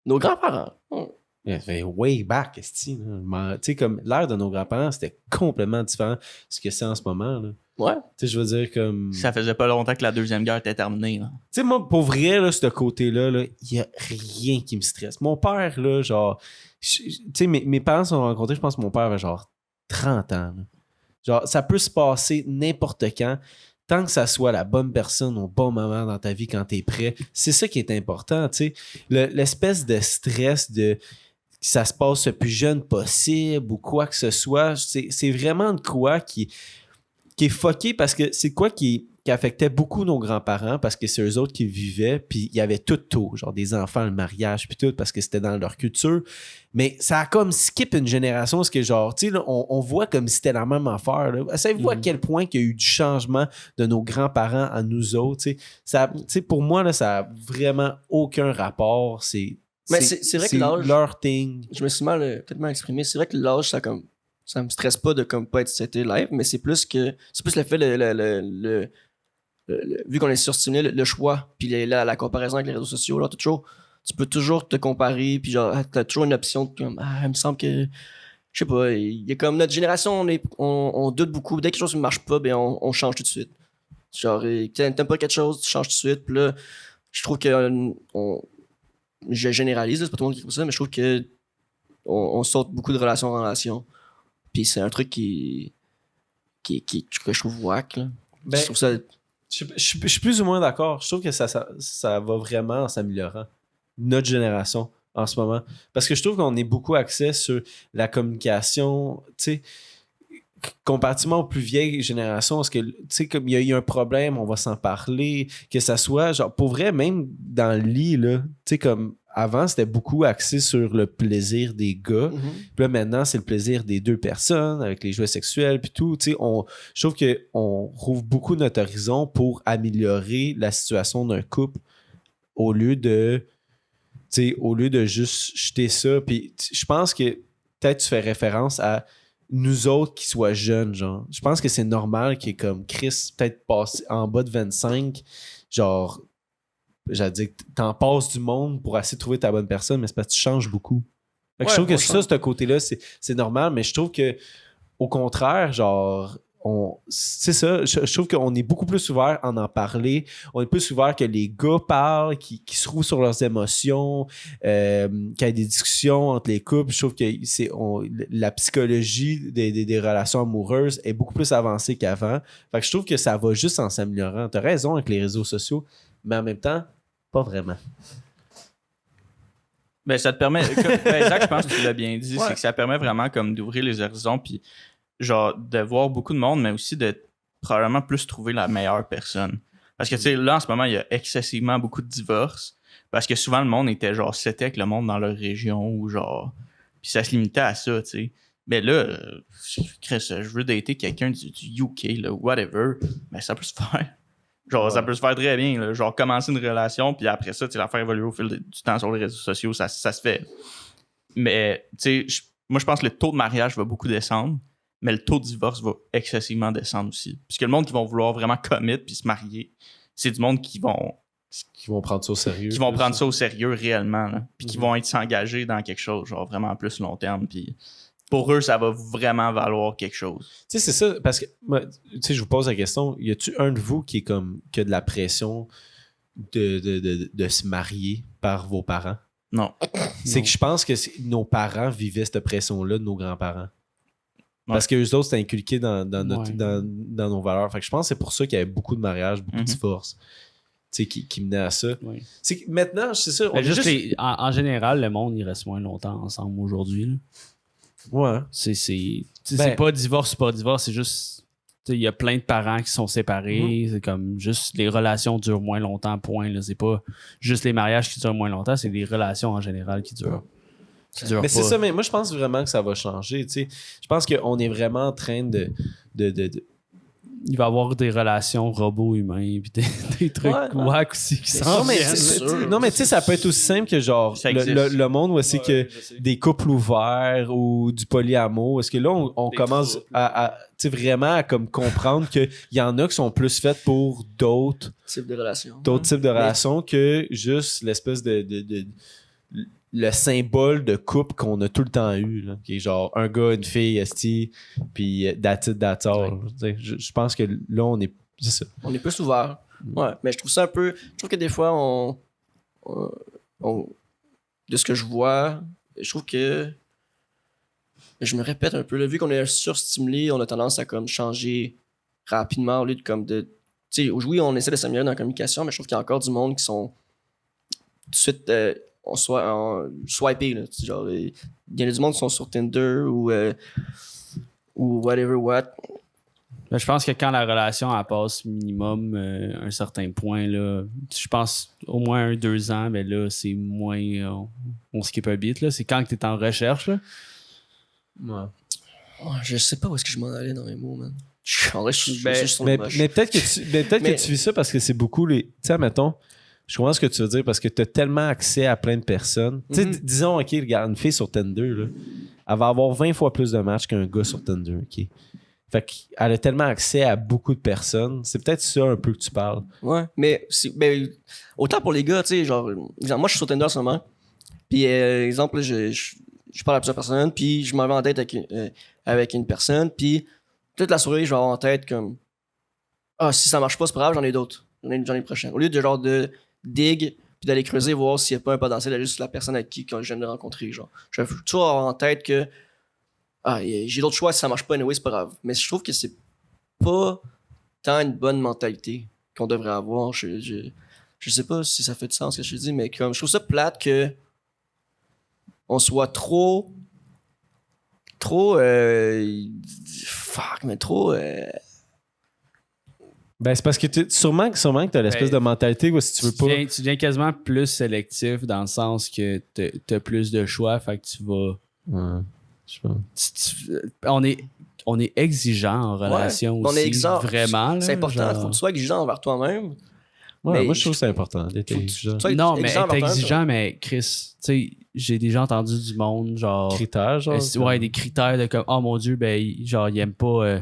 Nos grands-parents. Ça fait way back, esti, là. Tu sais, comme l'ère de nos grands-parents, c'était complètement différent de ce que c'est en ce moment, là. Ouais. Tu sais, je veux dire, comme. Ça faisait pas longtemps que la Deuxième Guerre était terminée, là. Tu sais, moi, pour vrai, là, ce côté-là, il y a rien qui me stresse. Mon père, là, genre. Tu sais, mes parents se sont rencontrés, je pense que mon père avait genre 30 ans, là. Genre, ça peut se passer n'importe quand. Tant que ça soit la bonne personne au bon moment dans ta vie quand t'es prêt, c'est ça qui est important, tu sais. L'espèce de stress de que ça se passe le plus jeune possible ou quoi que ce soit, c'est vraiment de quoi qui est fucké parce que c'est quoi qui affectait beaucoup nos grands-parents parce que c'est eux autres qui vivaient, puis il y avait tout tôt, genre des enfants, le mariage, puis tout, parce que c'était dans leur culture. Mais ça a comme skip une génération, parce que genre, tu sais, là, on voit comme si c'était la même affaire. Là. Savez-vous à quel point qu'il y a eu du changement de nos grands-parents à nous autres? Tu sais, pour moi, là, ça a vraiment aucun rapport. Mais c'est vrai que l'âge. leur thing. Je me suis peut-être mal exprimé. C'est vrai que l'âge, ça me stresse pas de comme pas être c'était live, mais c'est plus le fait vu qu'on est surstimulé, le choix, puis la comparaison avec les réseaux sociaux, là, tu peux toujours te comparer, puis genre, t'as toujours une option de comme, il me semble que, je sais pas, il y a comme notre génération, on doute beaucoup. Dès que quelque chose ne marche pas, ben on change tout de suite. Genre, t'aimes pas quelque chose, tu changes tout de suite, puis là, je trouve que, je généralise, là, c'est pas tout le monde qui trouve ça, mais je trouve que on saute beaucoup de relation en relation. Puis c'est un truc que je trouve whack, là. Ben, Je trouve ça. Je suis plus ou moins d'accord. Je trouve que ça va vraiment en s'améliorant. Notre génération, en ce moment. Parce que je trouve qu'on est beaucoup axé sur la communication, tu sais, comparativement aux plus vieilles générations, parce que, tu sais, comme il y a eu un problème, on va s'en parler, que ça soit, genre, pour vrai, même dans le lit, là, tu sais, comme avant, c'était beaucoup axé sur le plaisir des gars. Mhm. Puis là, maintenant, c'est le plaisir des deux personnes avec les jouets sexuels puis tout. Tu sais, je trouve qu'on rouvre beaucoup notre horizon pour améliorer la situation d'un couple au lieu de juste jeter ça. Puis je pense que peut-être tu fais référence à nous autres qui soient jeunes, genre. Je pense que c'est normal qu'il y ait comme Chris peut-être passé en bas de 25, genre j'allais dire, t'en passes du monde pour essayer de trouver ta bonne personne, mais c'est parce que tu changes beaucoup. Fait que je Ouais, trouve que franchement. ça, ce côté-là, c'est normal, mais je trouve que au contraire, genre, c'est ça, je trouve qu'on est beaucoup plus ouvert à en parler. On est plus ouvert que les gars parlent, qui se trouvent sur leurs émotions, qu'il y a des discussions entre les couples. Je trouve que la psychologie des relations amoureuses est beaucoup plus avancée qu'avant. Fait que je trouve que ça va juste en s'améliorant. T'as raison avec les réseaux sociaux, mais en même temps, pas vraiment. Ben, ça te permet. Ben, Zach, je pense que tu l'as bien dit, Ouais. c'est que ça permet vraiment comme d'ouvrir les horizons, puis genre de voir beaucoup de monde, mais aussi de probablement plus trouver la meilleure personne. Parce que tu sais, là, en ce moment, il y a excessivement beaucoup de divorces. Parce que souvent, le monde était genre, c'était avec le monde dans leur région, ou genre. Puis ça se limitait à ça, tu sais. Mais là, Chris, je veux dater quelqu'un du UK, là, whatever. Mais ça peut se faire. Genre, ça peut se faire très bien. Là. Genre, commencer une relation, puis après ça, tu sais, la faire évoluer au fil du temps sur les réseaux sociaux, ça se fait. Mais, tu sais, moi, je pense que le taux de mariage va beaucoup descendre, mais le taux de divorce va excessivement descendre aussi. Puisque le monde qui vont vouloir vraiment commit puis se marier, c'est du monde qui vont Prendre ça au sérieux. prendre ça au sérieux réellement, là, puis qui vont être s'engager dans quelque chose, genre vraiment plus long terme, puis pour eux, ça va vraiment valoir quelque chose. Tu sais, c'est ça, parce que, moi, tu sais, je vous pose la question, y a-tu un de vous qui est comme, qui a de la pression de se marier par vos parents? Non. C'est que je pense que nos parents vivaient cette pression-là de nos grands-parents. Parce que eux autres, c'était inculqué dans nos valeurs. Fait que je pense que c'est pour ça qu'il y avait beaucoup de mariages, beaucoup de divorces. Tu sais, qui menaient à ça. Oui. C'est que maintenant, c'est ça. Mais juste en général, le monde, il reste moins longtemps ensemble aujourd'hui. Là. Ouais. C'est pas divorce, c'est juste. Il y a plein de parents qui sont séparés. C'est comme juste les relations durent moins longtemps, point. Là. C'est pas juste les mariages qui durent moins longtemps, c'est les relations en général qui durent. Mais c'est ça, mais moi je pense vraiment que ça va changer. Tu sais. Je pense qu'on est vraiment en train de Il va y avoir des relations robots-humains puis des trucs wack aussi qui s'en Non, mais viennent. non, mais tu sais, ça peut être aussi simple que genre Ça existe. le monde où c'est que des couples ouverts ou du polyamour. Est-ce que là, on commence à tu sais, vraiment à comme comprendre qu'il y en a qui sont plus faites pour d'autres Type de relation. types de relations que juste l'espèce de le symbole de couple qu'on a tout le temps eu, là, qui est genre un gars, une fille, esti, puis that's it, that's all. Tu sais, je pense que là, on est... C'est ça. On est plus ouvert. Ouais, mais je trouve ça un peu. Je trouve que des fois, de ce que je vois, je trouve que. Je me répète un peu, là, vu qu'on est surstimulé, on a tendance à comme changer rapidement au lieu de comme de. Tu sais, oui, on essaie de s'améliorer dans la communication, mais je trouve qu'il y a encore du monde qui sont tout de suite swipés. Là, genre, il y a du monde qui sont sur Tinder ou whatever what. Ben, je pense que quand la relation elle passe minimum un certain point, là, je pense au moins 1-2 ans, mais là, c'est moins. On skip un bit. Là. C'est quand tu es en recherche. Là. Ouais, je sais pas où est-ce que je m'en allais dans mes mots, man. En vrai, je suis juste sur le Mais moche. peut-être que tu vis ça parce que c'est beaucoup les... Tu sais, mettons, je comprends ce que tu veux dire parce que tu as tellement accès à plein de personnes. Tu sais, disons, OK, regarde, une fille sur Tinder, là, elle va avoir 20 fois plus de matchs qu'un gars sur Tinder, OK? Fait qu'elle a tellement accès à beaucoup de personnes. C'est peut-être ça un peu que tu parles. Ouais, mais autant pour les gars, tu sais, genre, moi je suis sur Tinder en ce moment. Puis, exemple, je parle à plusieurs personnes, puis je m'en vais en tête avec une personne, puis toute la soirée, je vais avoir en tête comme si ça marche pas, c'est pas grave, j'en ai d'autres. J'en ai une prochaine. Au lieu de genre de dig, puis d'aller creuser, voir s'il n'y a pas un potentiel d'aller sur la personne avec qui je viens de rencontrer. Genre, je vais toujours avoir en tête que j'ai d'autres choix, si ça marche pas, anyway, c'est pas grave. Mais je trouve que c'est pas tant une bonne mentalité qu'on devrait avoir. Je sais pas si ça fait du sens ce que je te dis, mais comme je trouve ça plate que on soit trop Ben, c'est parce que sûrement que tu as l'espèce de mentalité où si tu veux pas... Tu deviens quasiment plus sélectif dans le sens que t'as plus de choix, fait que tu vas... Ouais, je pense. On est exigeant en relation on aussi. est exigeant. Vraiment. Là, c'est important, il faut que tu sois exigeant envers toi-même. Ouais, mais moi, je trouve que c'est important d'être exigeant. Non, mais exigeant être envers toi-même, exigeant, mais Chris, tu sais, j'ai déjà entendu du monde, genre... Critères, genre? ouais, des critères de comme, oh mon Dieu, ben, genre, il aime pas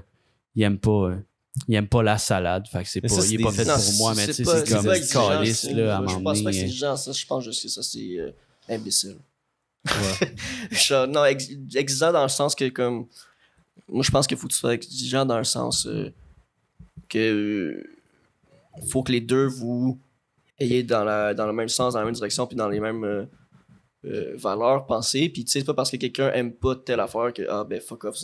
il aime pas la salade. Fait que c'est Mais pas, ça, c'est il est pas des- fait Non, pour moi, mais tu sais, pas- c'est comme pas exigeant, calice, là, à un je moment pense pas que c'est donné. exigeant, ça. Je pense juste que ça, c'est imbécile. Ouais. Non, exigeant dans le sens que, comme. Moi, je pense qu'il faut que tu sois exigeant dans le sens que. Faut que les deux vous ayez dans le même sens, dans la même direction, puis dans les mêmes valeurs, pensées. Puis, tu sais, c'est pas parce que quelqu'un aime pas telle affaire que, ah, ben, fuck off.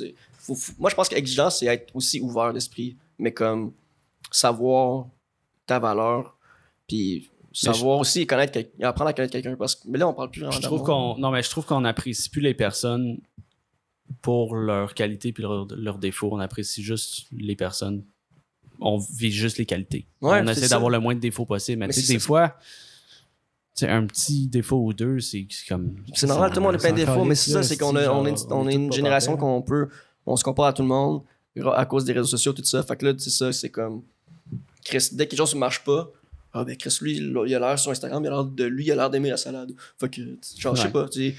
Moi, je pense qu'exigeant, c'est être aussi ouvert d'esprit, mais comme savoir ta valeur, puis savoir aussi apprendre à connaître quelqu'un. Mais là, on parle plus vraiment Je trouve d'amour. je trouve qu'on apprécie plus les personnes pour leurs qualités puis leurs défauts. On apprécie juste les personnes. On vise juste les qualités. Ouais, On c'est essaie ça. d'avoir le moins de défauts possible. Mais Mais tu sais, c'est des ça. fois, tu sais, un petit défaut ou deux, c'est comme. C'est normal, tout le monde a plein de défauts, mais c'est ça, c'est qu'on on on est une génération on se compare à tout le monde à cause des réseaux sociaux, tout ça. Fait que là, tu sais ça, c'est comme. Chris, dès que quelque chose ne marche pas, ah ben Chris, lui, il a l'air sur Instagram, il a l'air d'aimer la salade. Fait que, genre, je sais Ouais. pas, tu sais.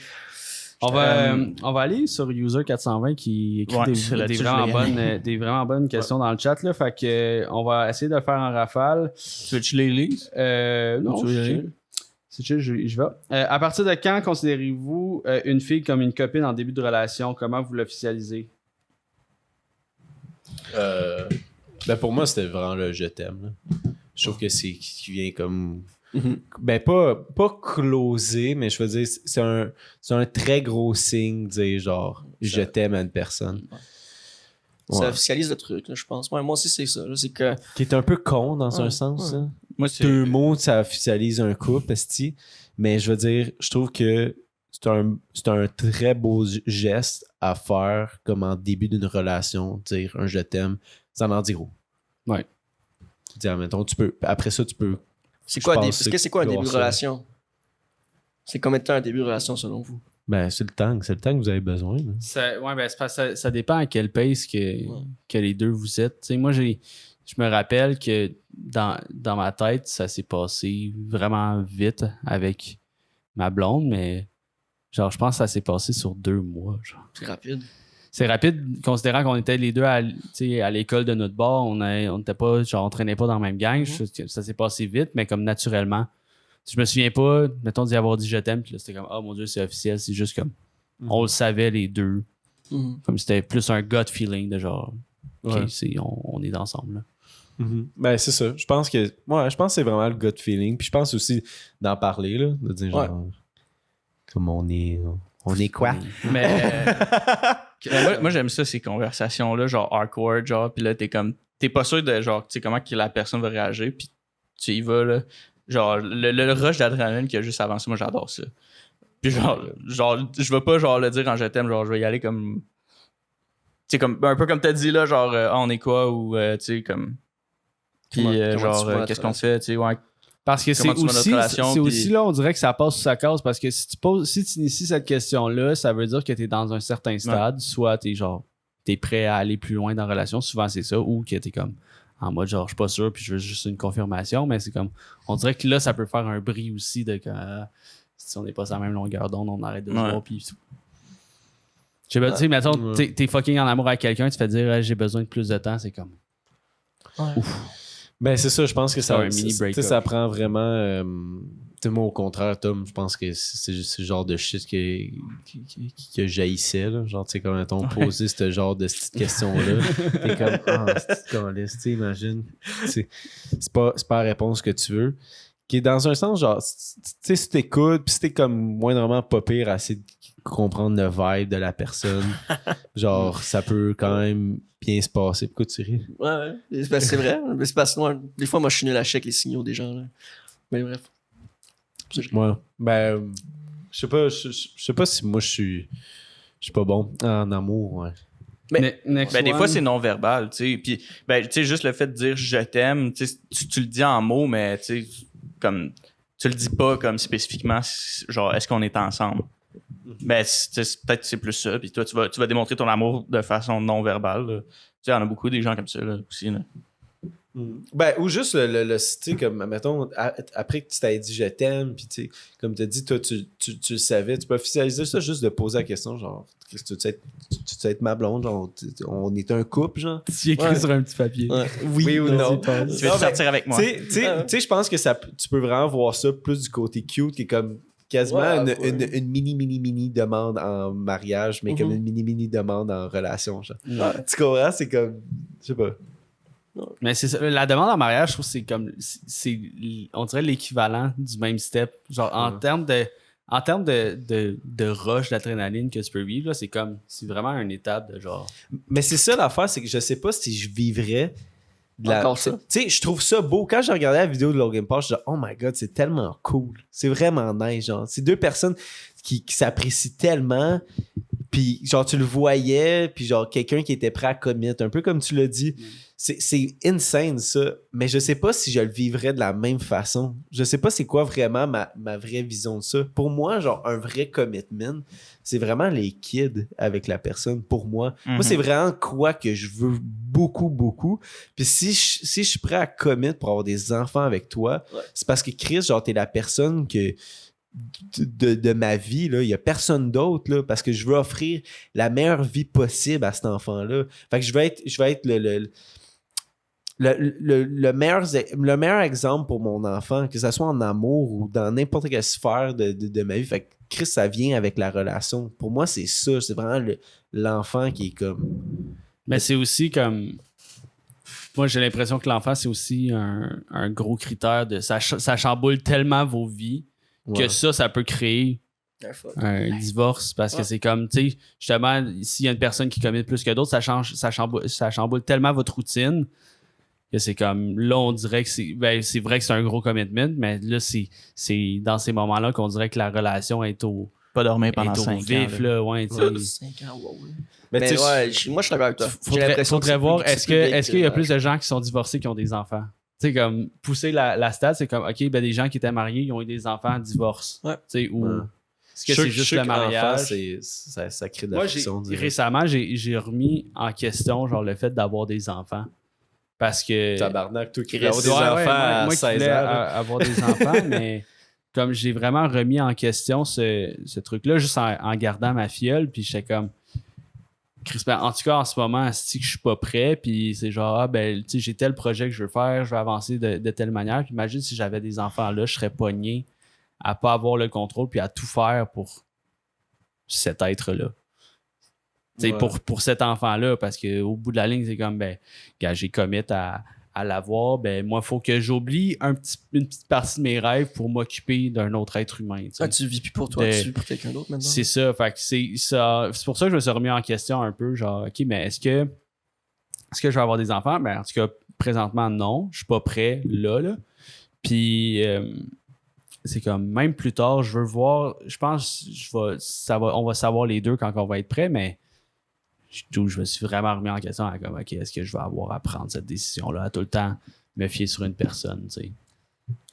On va aller sur User 420 qui écrit Ouais, des là-dessus, vraiment je voulais y bonnes, des vraiment bonnes questions dans le chat. Là, fait que, on va essayer de le faire en rafale. Tu veux-tu les lises? Non, Tu veux y c'est aller? chill. C'est chill, je vais. À partir de quand considérez-vous une fille comme une copine en début de relation? Comment vous l'officialisez? Ben pour moi, c'était vraiment le je t'aime. Là. Je trouve que c'est qui vient comme. Mhm. Ben pas closé, mais je veux dire, c'est un très gros signe, dire genre je t'aime à une personne. Ça Ouais. officialise le truc, là, je pense. Ouais, moi aussi, c'est ça. là, c'est que. Qui est un peu con dans un Ouais, sens. ouais. Hein. Moi, c'est. 2 mots, ça officialise un couple, esti. Mais je veux dire, je trouve que c'est un très beau geste à faire comme en début d'une relation, dire un je t'aime, ça en dit gros. Ouais. Dire, mettons, après ça, tu peux. C'est Je quoi, pense est-ce que c'est quoi un que début de ça. relation? C'est combien de temps un début de relation selon vous? Ben, c'est le temps que vous avez besoin. Là. Ouais, ben, c'est parce que ça dépend à quel pace que les deux vous êtes. Tu sais, moi, je me rappelle que dans ma tête, ça s'est passé vraiment vite avec ma blonde, mais genre, je pense que ça s'est passé sur 2 mois. Genre. C'est rapide. C'est rapide, considérant qu'on était les deux à l'école de notre bord, on n'était pas, genre, on traînait pas dans la même gang. Ça s'est passé vite, mais comme naturellement. Je me souviens pas, mettons, d'y avoir dit je t'aime, puis là, c'était comme, oh mon Dieu, c'est officiel. C'est juste comme, on le savait les deux. Mhm. Comme c'était plus un gut feeling de genre, OK, Ouais. on est ensemble. Là. Ben, c'est ça. Je pense que c'est vraiment le gut feeling. Puis je pense aussi d'en parler, là, de dire genre, comme on est quoi? Mais Moi, j'aime ça, ces conversations-là, genre awkward, genre, puis là, t'es pas sûr de, genre, tu sais, comment que la personne va réagir, puis tu y vas, là. Genre, le rush d'adrénaline qu'il y a juste avant ça, moi, j'adore ça. Puis genre, je vais pas, genre, le dire en je t'aime, genre, je vais y aller comme. Tu sais, comme, un peu comme t'as dit, là, genre, ah, on est quoi, ou, tu sais, comme. Puis, Comment tu genre, vois notre qu'est-ce qu'on fait, tu sais, ouais. parce que c'est Comment tu vois notre aussi, relation, c'est puis- aussi là, on dirait que ça passe sous sa case parce que si tu inities cette question-là, ça veut dire que tu es dans un certain stade, soit t'es prêt à aller plus loin dans la relation, souvent c'est ça, ou que t'es comme en mode genre je suis pas sûr puis je veux juste une confirmation, mais c'est comme on dirait que là ça peut faire un bris aussi de que si on n'est pas sur la même longueur d'onde, on arrête de se Ouais. voir puis tu sais, mettons, t'es fucking en amour avec quelqu'un, tu te fais dire j'ai besoin de plus de temps, c'est comme Ben, c'est ça. Je pense que C'est un ça, mini tu sais, break-up. ça prend vraiment. Tu sais, moi, au contraire, Tom, je pense que c'est le genre de shit que j'haïssais. Là. Genre, tu sais, comme mettons, poser ce genre de petite question-là. T'es comme, c'est calice, tu sais, imagine. C'est pas la réponse que tu veux. Qui est dans un sens, genre, tu sais, si t'écoutes, puis si t'es comme moindrement pas pire à essayer de comprendre le vibe de la personne, genre, ça peut quand même bien se passer. Pourquoi tu ris? Ouais. C'est vrai. Mais c'est parce que moi, des fois, moi, je suis nul à chier avec les signaux des gens. Là. Mais bref. Ouais. Ben, je sais pas si moi je suis pas bon en amour, ouais. Next Ben, des one. fois, c'est non-verbal, tu sais. Puis, ben, tu sais, juste le fait de dire je t'aime, tu sais, tu le dis en mots, mais tu sais, comme, tu le dis pas comme spécifiquement, genre, est-ce qu'on est ensemble? Ben, peut-être que c'est plus ça. Puis toi, tu vas démontrer ton amour de façon non-verbale. Là. Tu sais, il y en a beaucoup des gens comme ça, là, aussi. Là. Ben, ou juste tu sais, comme, mettons, après que tu t'avais dit je t'aime, puis tu sais, comme tu as dit, toi, tu le savais, tu peux officialiser ça juste de poser la question, genre, qu'est-ce que tu veux être ma blonde, genre, on est un couple, genre. Tu écris sur un petit papier. Ouais. Oui ou non. Tu veux sortir avec moi? Tu sais, je pense que tu peux vraiment voir ça plus du côté cute, qui est comme quasiment une mini demande en mariage, mais comme une mini demande en relation, genre. Ouais. Tu comprends? C'est comme, je sais pas. Mais c'est ça, la demande en mariage, je trouve que c'est comme. On dirait l'équivalent du même step. Genre, en termes de rush d'adrénaline que tu peux vivre, là, c'est vraiment une étape de genre. Mais c'est ça l'affaire, c'est que je sais pas si je vivrais Encore ça. Tu sais, je trouve ça beau. Quand j'ai regardé la vidéo de Logan Paul, je suis genre, oh my god, c'est tellement cool. C'est vraiment nice, genre. C'est deux personnes qui s'apprécient tellement. Puis, genre, tu le voyais, puis genre, quelqu'un qui était prêt à commit, un peu comme tu l'as dit. C'est insane, ça. Mais je sais pas si je le vivrais de la même façon. Je sais pas c'est quoi vraiment ma vraie vision de ça. Pour moi, genre, un vrai commitment, c'est vraiment les kids avec la personne, pour moi. Moi, c'est vraiment quoi que je veux beaucoup, beaucoup. Puis si je suis prêt à commit pour avoir des enfants avec toi, c'est parce que Chris, genre, t'es la personne que... De ma vie, là, il y a personne d'autre, là, parce que je veux offrir la meilleure vie possible à cet enfant-là. Fait que je vais être le meilleur exemple pour mon enfant, que ce soit en amour ou dans n'importe quelle sphère de ma vie. Fait que Chris, ça vient avec la relation. Pour moi, c'est ça. C'est vraiment l'enfant qui est comme... Mais c'est aussi comme... Moi, j'ai l'impression que l'enfant, c'est aussi un gros critère de... Ça chamboule tellement vos vies que ça peut créer un divorce, parce que c'est comme, tu sais, justement, s'il y a une personne qui commit plus que d'autres, ça chamboule tellement votre routine que c'est comme, là, on dirait que c'est vrai que c'est un gros commitment, mais là, c'est dans ces moments-là qu'on dirait que la relation est au... Pas dormir pendant 5 ans. Vif, là, ouais, tu sais. 5 ans, wow. Mais moi, je suis d'accord avec toi. J'ai l'impression Faudrait que voir, c'est est-ce qu'il y a plus de gens qui sont divorcés qui ont des enfants? Tu sais, comme, pousser la stat, c'est comme, OK, ben des gens qui étaient mariés, ils ont eu des enfants, divorce. Ouais. Tu sais, ou est-ce que c'est juste le mariage? Ça crée de la Moi, friction. récemment, j'ai remis en question, genre, le fait d'avoir des enfants. Parce que... Tabarnak, toi qui Ouais, veux avoir des enfants à moi 16 qui voulais ans. avoir des enfants, mais comme j'ai vraiment remis en question ce truc-là, juste en gardant ma filleule, puis j'étais comme... Crispin, en tout cas, en ce moment, c'est que je suis pas prêt, puis c'est genre, tu sais, j'ai tel projet que je veux faire, je veux avancer de telle manière. Puis imagine si j'avais des enfants là, je serais pogné à pas avoir le contrôle, puis à tout faire pour cet être-là. Tu sais, pour cet enfant-là, parce qu'au bout de la ligne, c'est comme, gars, j'ai commit à l'avoir, moi, il faut que j'oublie une petite partie de mes rêves pour m'occuper d'un autre être humain. Tu vis plus pour toi, tu vis pour quelqu'un d'autre maintenant. C'est ça. Fait que c'est pour ça que je me suis remis en question un peu, genre, OK, mais est-ce que je vais avoir des enfants? Ben, en tout cas, présentement, non. Je suis pas prêt là. Puis, c'est comme, même plus tard, je veux voir, je pense, on va savoir les deux quand on va être prêt, mais je me suis vraiment remis en question à comme, OK, est-ce que je vais avoir à prendre cette décision-là, à tout le temps me fier sur une personne, tu sais.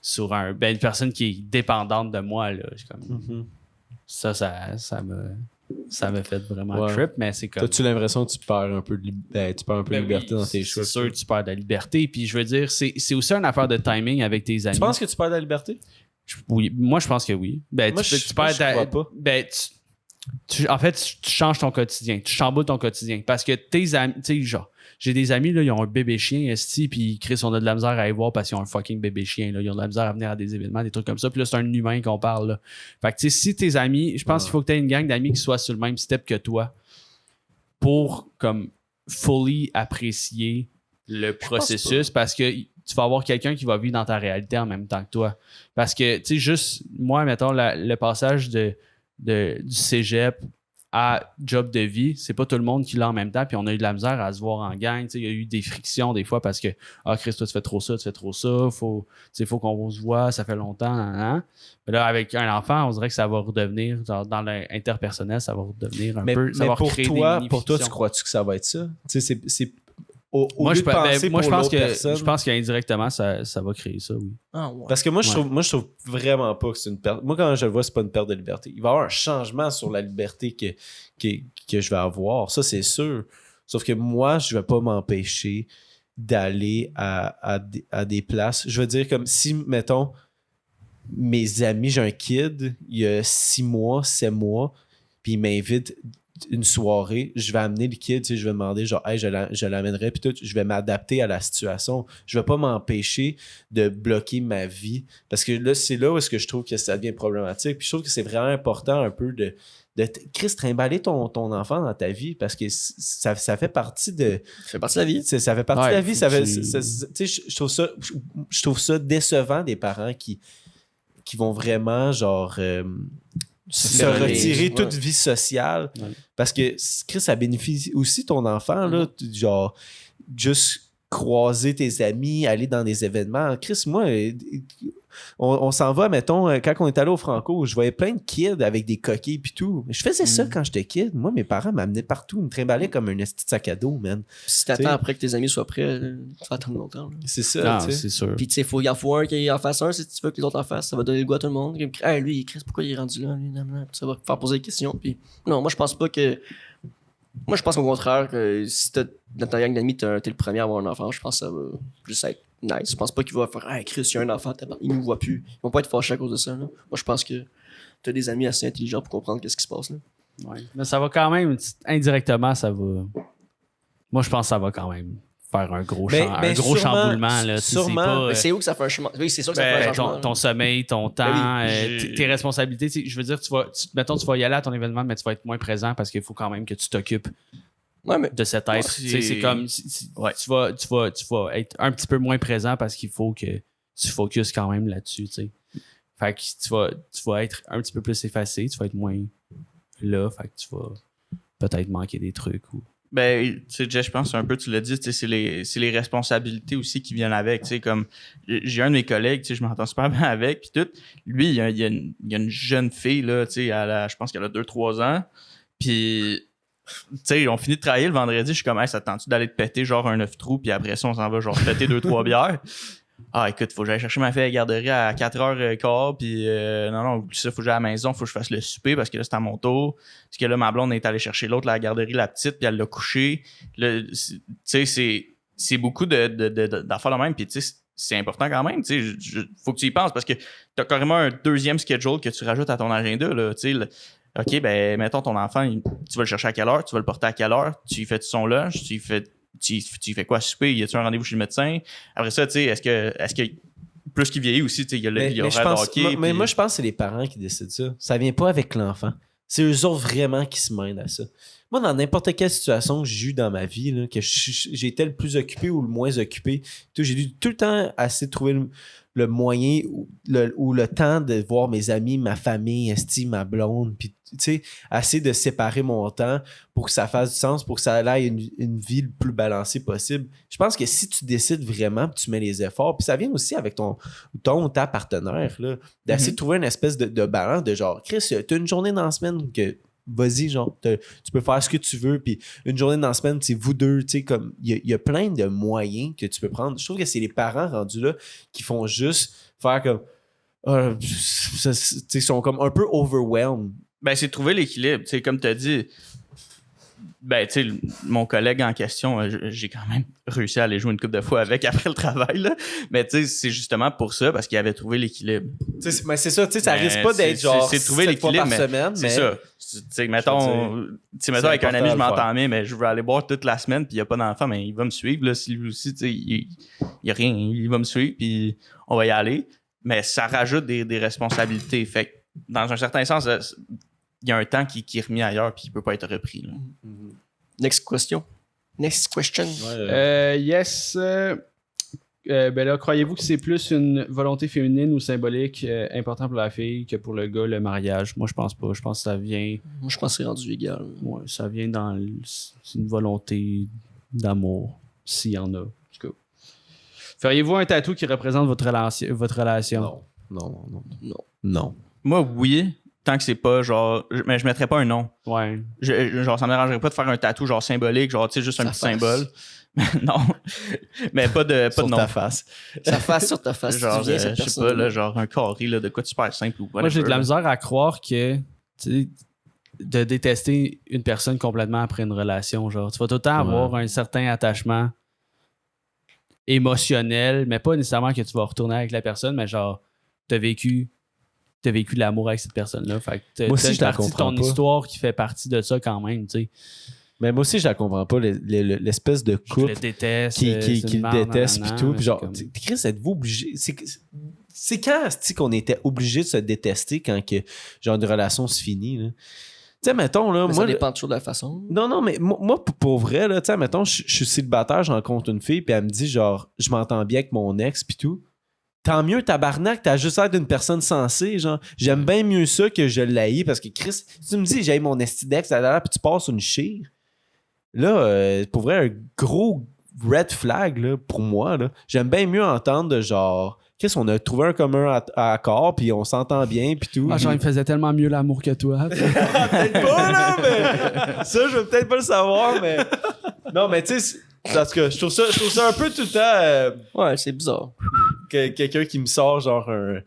Sur une personne qui est dépendante de moi, là. Comme, ça me fait vraiment trip, mais c'est comme... T'as-tu l'impression que tu perds un peu de liberté dans tes choix? C'est sûr que tu perds de la liberté, puis je veux dire, c'est aussi une affaire de timing avec tes amis. Tu penses que tu perds de la liberté? Oui, moi je pense que oui. Tu perds crois pas. En fait, tu changes ton quotidien. Tu chamboules ton quotidien. Parce que tes amis, tu sais, genre, j'ai des amis, là, ils ont un bébé chien, esti, puis Chris, on a de la misère à y voir parce qu'ils ont un fucking bébé chien, là. Ils ont de la misère à venir à des événements, des trucs comme ça. Puis là, c'est un humain qu'on parle, là. Fait que, tu sais, si tes amis, je pense qu'il faut que tu aies une gang d'amis qui soient sur le même step que toi pour, comme, fully apprécier le processus, parce que tu vas avoir quelqu'un qui va vivre dans ta réalité en même temps que toi. Parce que, tu sais, juste, moi, mettons, le passage du cégep à job de vie, c'est pas tout le monde qui l'a en même temps, puis on a eu de la misère à se voir en gang. Il y a eu des frictions des fois parce que Chris, toi, tu fais trop ça, faut qu'on se voit, ça fait longtemps. Mais là, avec un enfant, on dirait que ça va redevenir, genre, dans l'interpersonnel, ça va redevenir un peu. Ça va recréer pour toi, tu crois-tu que ça va être ça? Tu sais, c'est moi, je pense qu'indirectement, ça va créer ça, oui. Ah, ouais. Parce que moi, je trouve vraiment pas que c'est une perte. Moi, quand je le vois, c'est pas une perte de liberté. Il va y avoir un changement sur la liberté que je vais avoir. Ça, c'est sûr. Sauf que moi, je vais pas m'empêcher d'aller à des places. Je veux dire, comme si, mettons, mes amis, j'ai un kid, il y a 6 mois, 7 mois, puis il m'invite une soirée, je vais amener le kid, tu sais, je vais demander genre, hey, je l'amènerai, puis tout, je vais m'adapter à la situation. Je vais pas m'empêcher de bloquer ma vie, parce que là, c'est là où est-ce que je trouve que ça devient problématique. Puis je trouve que c'est vraiment important un peu de Chris, trimballer ton enfant dans ta vie, parce que ça fait partie de... Ça fait partie de la vie. Ça fait partie de la vie. faut que Tu sais, je trouve ça décevant des parents qui vont vraiment, genre... se retirer toute vie sociale, parce que Chris, ça bénéficie aussi ton enfant, là, genre juste croiser tes amis, aller dans des événements. Chris, moi, on s'en va, mettons, quand on est allé au Franco, je voyais plein de kids avec des coquilles pis tout. Je faisais ça quand j'étais kid. Moi, mes parents m'amenaient partout, ils me trimballaient comme un esti de sac à dos, man. Si t'attends après que tes amis soient prêts, tu vas attendre longtemps. Là. C'est ça, Non, tu sais. c'est sûr. Puis tu sais, il en faut un qui en fasse un si tu veux que les autres en fassent. Ça va donner le goût à tout le monde. Hey, lui, Chris, pourquoi il est rendu là? Lui, ça va faire poser des questions. Puis non, moi, je pense pas que. Moi, je pense au contraire que si dans ta gang d'amis, t'es le premier à avoir un enfant, je pense que ça va juste être nice. Je pense pas qu'il va faire hey, Chris, il y a un enfant, il nous voit plus. Ils vont pas être fâchés à cause de ça. Là. Moi, je pense que t'as des amis assez intelligents pour comprendre qu'est-ce qui se passe. Là. Ouais. Mais ça va quand même, indirectement, ça va. Moi, je pense que ça va quand même faire un gros, gros chamboulement. Là. Sûrement. Mais c'est où que ça fait un chemin? Oui, c'est sûr que ça fait un changement. Ton sommeil, ton temps, oui. tes responsabilités. Je veux dire, mettons, tu vas y aller à ton événement, mais tu vas être moins présent parce qu'il faut quand même que tu t'occupes de cet être. C'est comme tu vas être un petit peu moins présent parce qu'il faut que tu focuses quand même là-dessus. T'sais. Fait que tu vas être un petit peu plus effacé, tu vas être moins là, fait que tu vas peut-être manquer des trucs ou. Ben, tu sais, Jess, je pense un peu, tu l'as dit, c'est les responsabilités aussi qui viennent avec. Tu sais, comme, j'ai un de mes collègues, tu sais, je m'entends super bien avec, puis tout. Lui, il y a une jeune fille, là, tu sais, je pense qu'elle a 2-3 ans. Puis, tu sais, on finit de travailler le vendredi, je suis comme, hey, ça te tente-tu d'aller te péter genre un 9 trous, puis après ça, on s'en va genre péter 2-3 bières. Ah, écoute, faut que j'aille chercher ma fille à la garderie à 4h15, puis non, ça, faut que j'aille à la maison, faut que je fasse le souper parce que là, c'est à mon tour. Parce que là, ma blonde est allée chercher l'autre à la garderie, la petite, puis elle l'a couché. Tu sais, c'est beaucoup d'affaires de même, puis tu sais, c'est important quand même, tu sais, faut que tu y penses parce que t'as carrément un deuxième schedule que tu rajoutes à ton agenda, là, tu sais. OK, ben, mettons ton enfant, tu vas le chercher à quelle heure, tu vas le porter à quelle heure, tu lui fais son lunch, tu fais quoi souper? Y a-tu un rendez-vous chez le médecin? Après ça, tu sais, est-ce que plus qu'il vieillit aussi, tu sais, il y a l'horaire de hockey. Mais moi, je pense que c'est les parents qui décident ça. Ça vient pas avec l'enfant. C'est eux autres vraiment qui se mêlent à ça. Moi, dans n'importe quelle situation que j'ai eue dans ma vie, là, que j'ai été le plus occupé ou le moins occupé, j'ai dû tout le temps essayer de trouver le moyen ou le temps de voir mes amis, ma famille, ma blonde, puis tu sais, essayer de séparer mon temps pour que ça fasse du sens, pour que ça aille une vie le plus balancée possible. Je pense que si tu décides vraiment, puis tu mets les efforts, puis ça vient aussi avec ta partenaire, là, d'essayer de trouver une espèce de balance de genre, Chris, t'as une journée dans la semaine que vas-y, genre, tu peux faire ce que tu veux, puis une journée dans la semaine, c'est vous deux, tu sais, comme, il y a plein de moyens que tu peux prendre. Je trouve que c'est les parents rendus là qui font juste faire comme, ils sont comme un peu overwhelmed. Ben, c'est trouver l'équilibre, tu sais, comme tu as dit. Ben, tu sais, mon collègue en question, j'ai quand même réussi à aller jouer une couple de fois avec après le travail, là. Mais, tu sais, c'est justement pour ça, parce qu'il avait trouvé l'équilibre. Mais c'est ça, tu sais, ça risque pas d'être genre c'est trouver 7 fois par l'équilibre, semaine, c'est mais... ça. Tu sais, mettons avec un ami, je m'entends bien, mais je veux aller boire toute la semaine, puis il n'y a pas d'enfant, mais il va me suivre, là. Si lui aussi, tu sais, il n'y a rien, il va me suivre, puis on va y aller. Mais ça rajoute des responsabilités. Fait que, dans un certain sens, il y a un temps qui est remis ailleurs puis qui peut pas être repris. Là. Next question. Yes. Ben là, croyez-vous que c'est plus une volonté féminine ou symbolique important pour la fille que pour le gars, le mariage? Moi, je pense pas. Je pense que ça vient... Moi, je pense que c'est rendu égal. Ouais, ça vient dans c'est une volonté d'amour, s'il y en a. En tout cas. Feriez-vous un tatou qui représente votre relation? Non. Moi, oui. Tant que c'est pas genre. Mais je mettrais pas un nom. Ouais. Genre, ça me dérangerait pas de faire un tatou genre symbolique, genre, tu sais, juste un petit symbole. Non. Mais pas de Sur nom. ta face. Sa face sur ta face. Genre, je sais pas, là, genre un carré là, de quoi de super simple ou pas. Moi, j'ai de la misère à croire que, tu sais, de détester une personne complètement après une relation. Genre, tu vas tout le temps avoir un certain attachement émotionnel, mais pas nécessairement que tu vas retourner avec la personne, mais genre, t'as vécu de l'amour avec cette personne-là. Fait que Moi aussi, t'as je la une partie de comprends ton pas. histoire qui fait partie de ça quand même, tu sais. Mais moi aussi, je la comprends pas, l'espèce de Je couple le déteste. qui c'est une le merde, déteste nanana, pis tout. mais Pis genre, c'est comme- Chris, êtes-vous obligé? C'est quand est-ce qu'on était obligé de se détester quand que, genre, une relation se finit, là? Tu sais, mettons, là, Mais moi... ça dépend toujours de la façon. Non, mais moi, pour vrai, là, tu sais, mettons, je suis célibataire, je rencontre une fille, puis elle me dit, genre, je m'entends bien avec mon ex, puis tout. Tant mieux, tabarnak, t'as juste l'air d'une personne sensée, genre. J'aime bien mieux ça que je l'haïs, parce que Chris, si tu me dis, j'ai mon esti d'ex, puis tu passes une chire, là, pour vrai, un gros red flag, là, pour moi, là. J'aime bien mieux entendre de genre, Chris, on a trouvé un commun accord, puis on s'entend bien, puis tout. Ah, genre, il me faisait tellement mieux l'amour que toi. Peut-être pas, là, mais ça, je veux peut-être pas le savoir, mais. Non, mais tu sais, parce que je trouve ça un peu tout le temps Ouais, c'est bizarre. quelqu'un qui me sort genre un.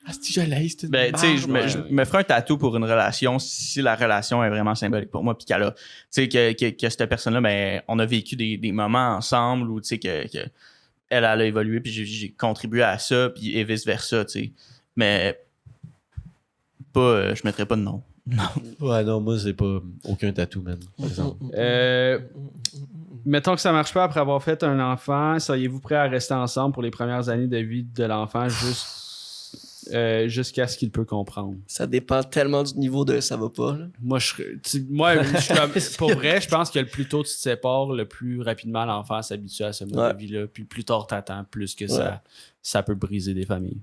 Ah, si je l'ai, c'est une Ben, tu sais, merde, je ouais. me ferais un tatou pour une relation si la relation est vraiment symbolique pour moi, puis qu'elle a, tu sais, que cette personne-là, ben, on a vécu des moments ensemble où, tu sais, que elle a évolué, puis j'ai contribué à ça, puis et vice-versa, tu sais. Mais pas, je mettrais pas de nom. Non. Ouais, non, moi, c'est pas aucun tatou, man, par exemple. Mettons que ça marche pas après avoir fait un enfant, seriez-vous prêt à rester ensemble pour les premières années de vie de l'enfant jusqu'à ce qu'il peut comprendre? Ça dépend tellement du niveau de ça va pas. Là. Moi, je suis comme, pour vrai, je pense que le plus tôt tu te sépares, le plus rapidement l'enfant s'habitue à ce mode Ouais. de vie-là. Puis plus tard t'attends, plus que Ouais. ça peut briser des familles.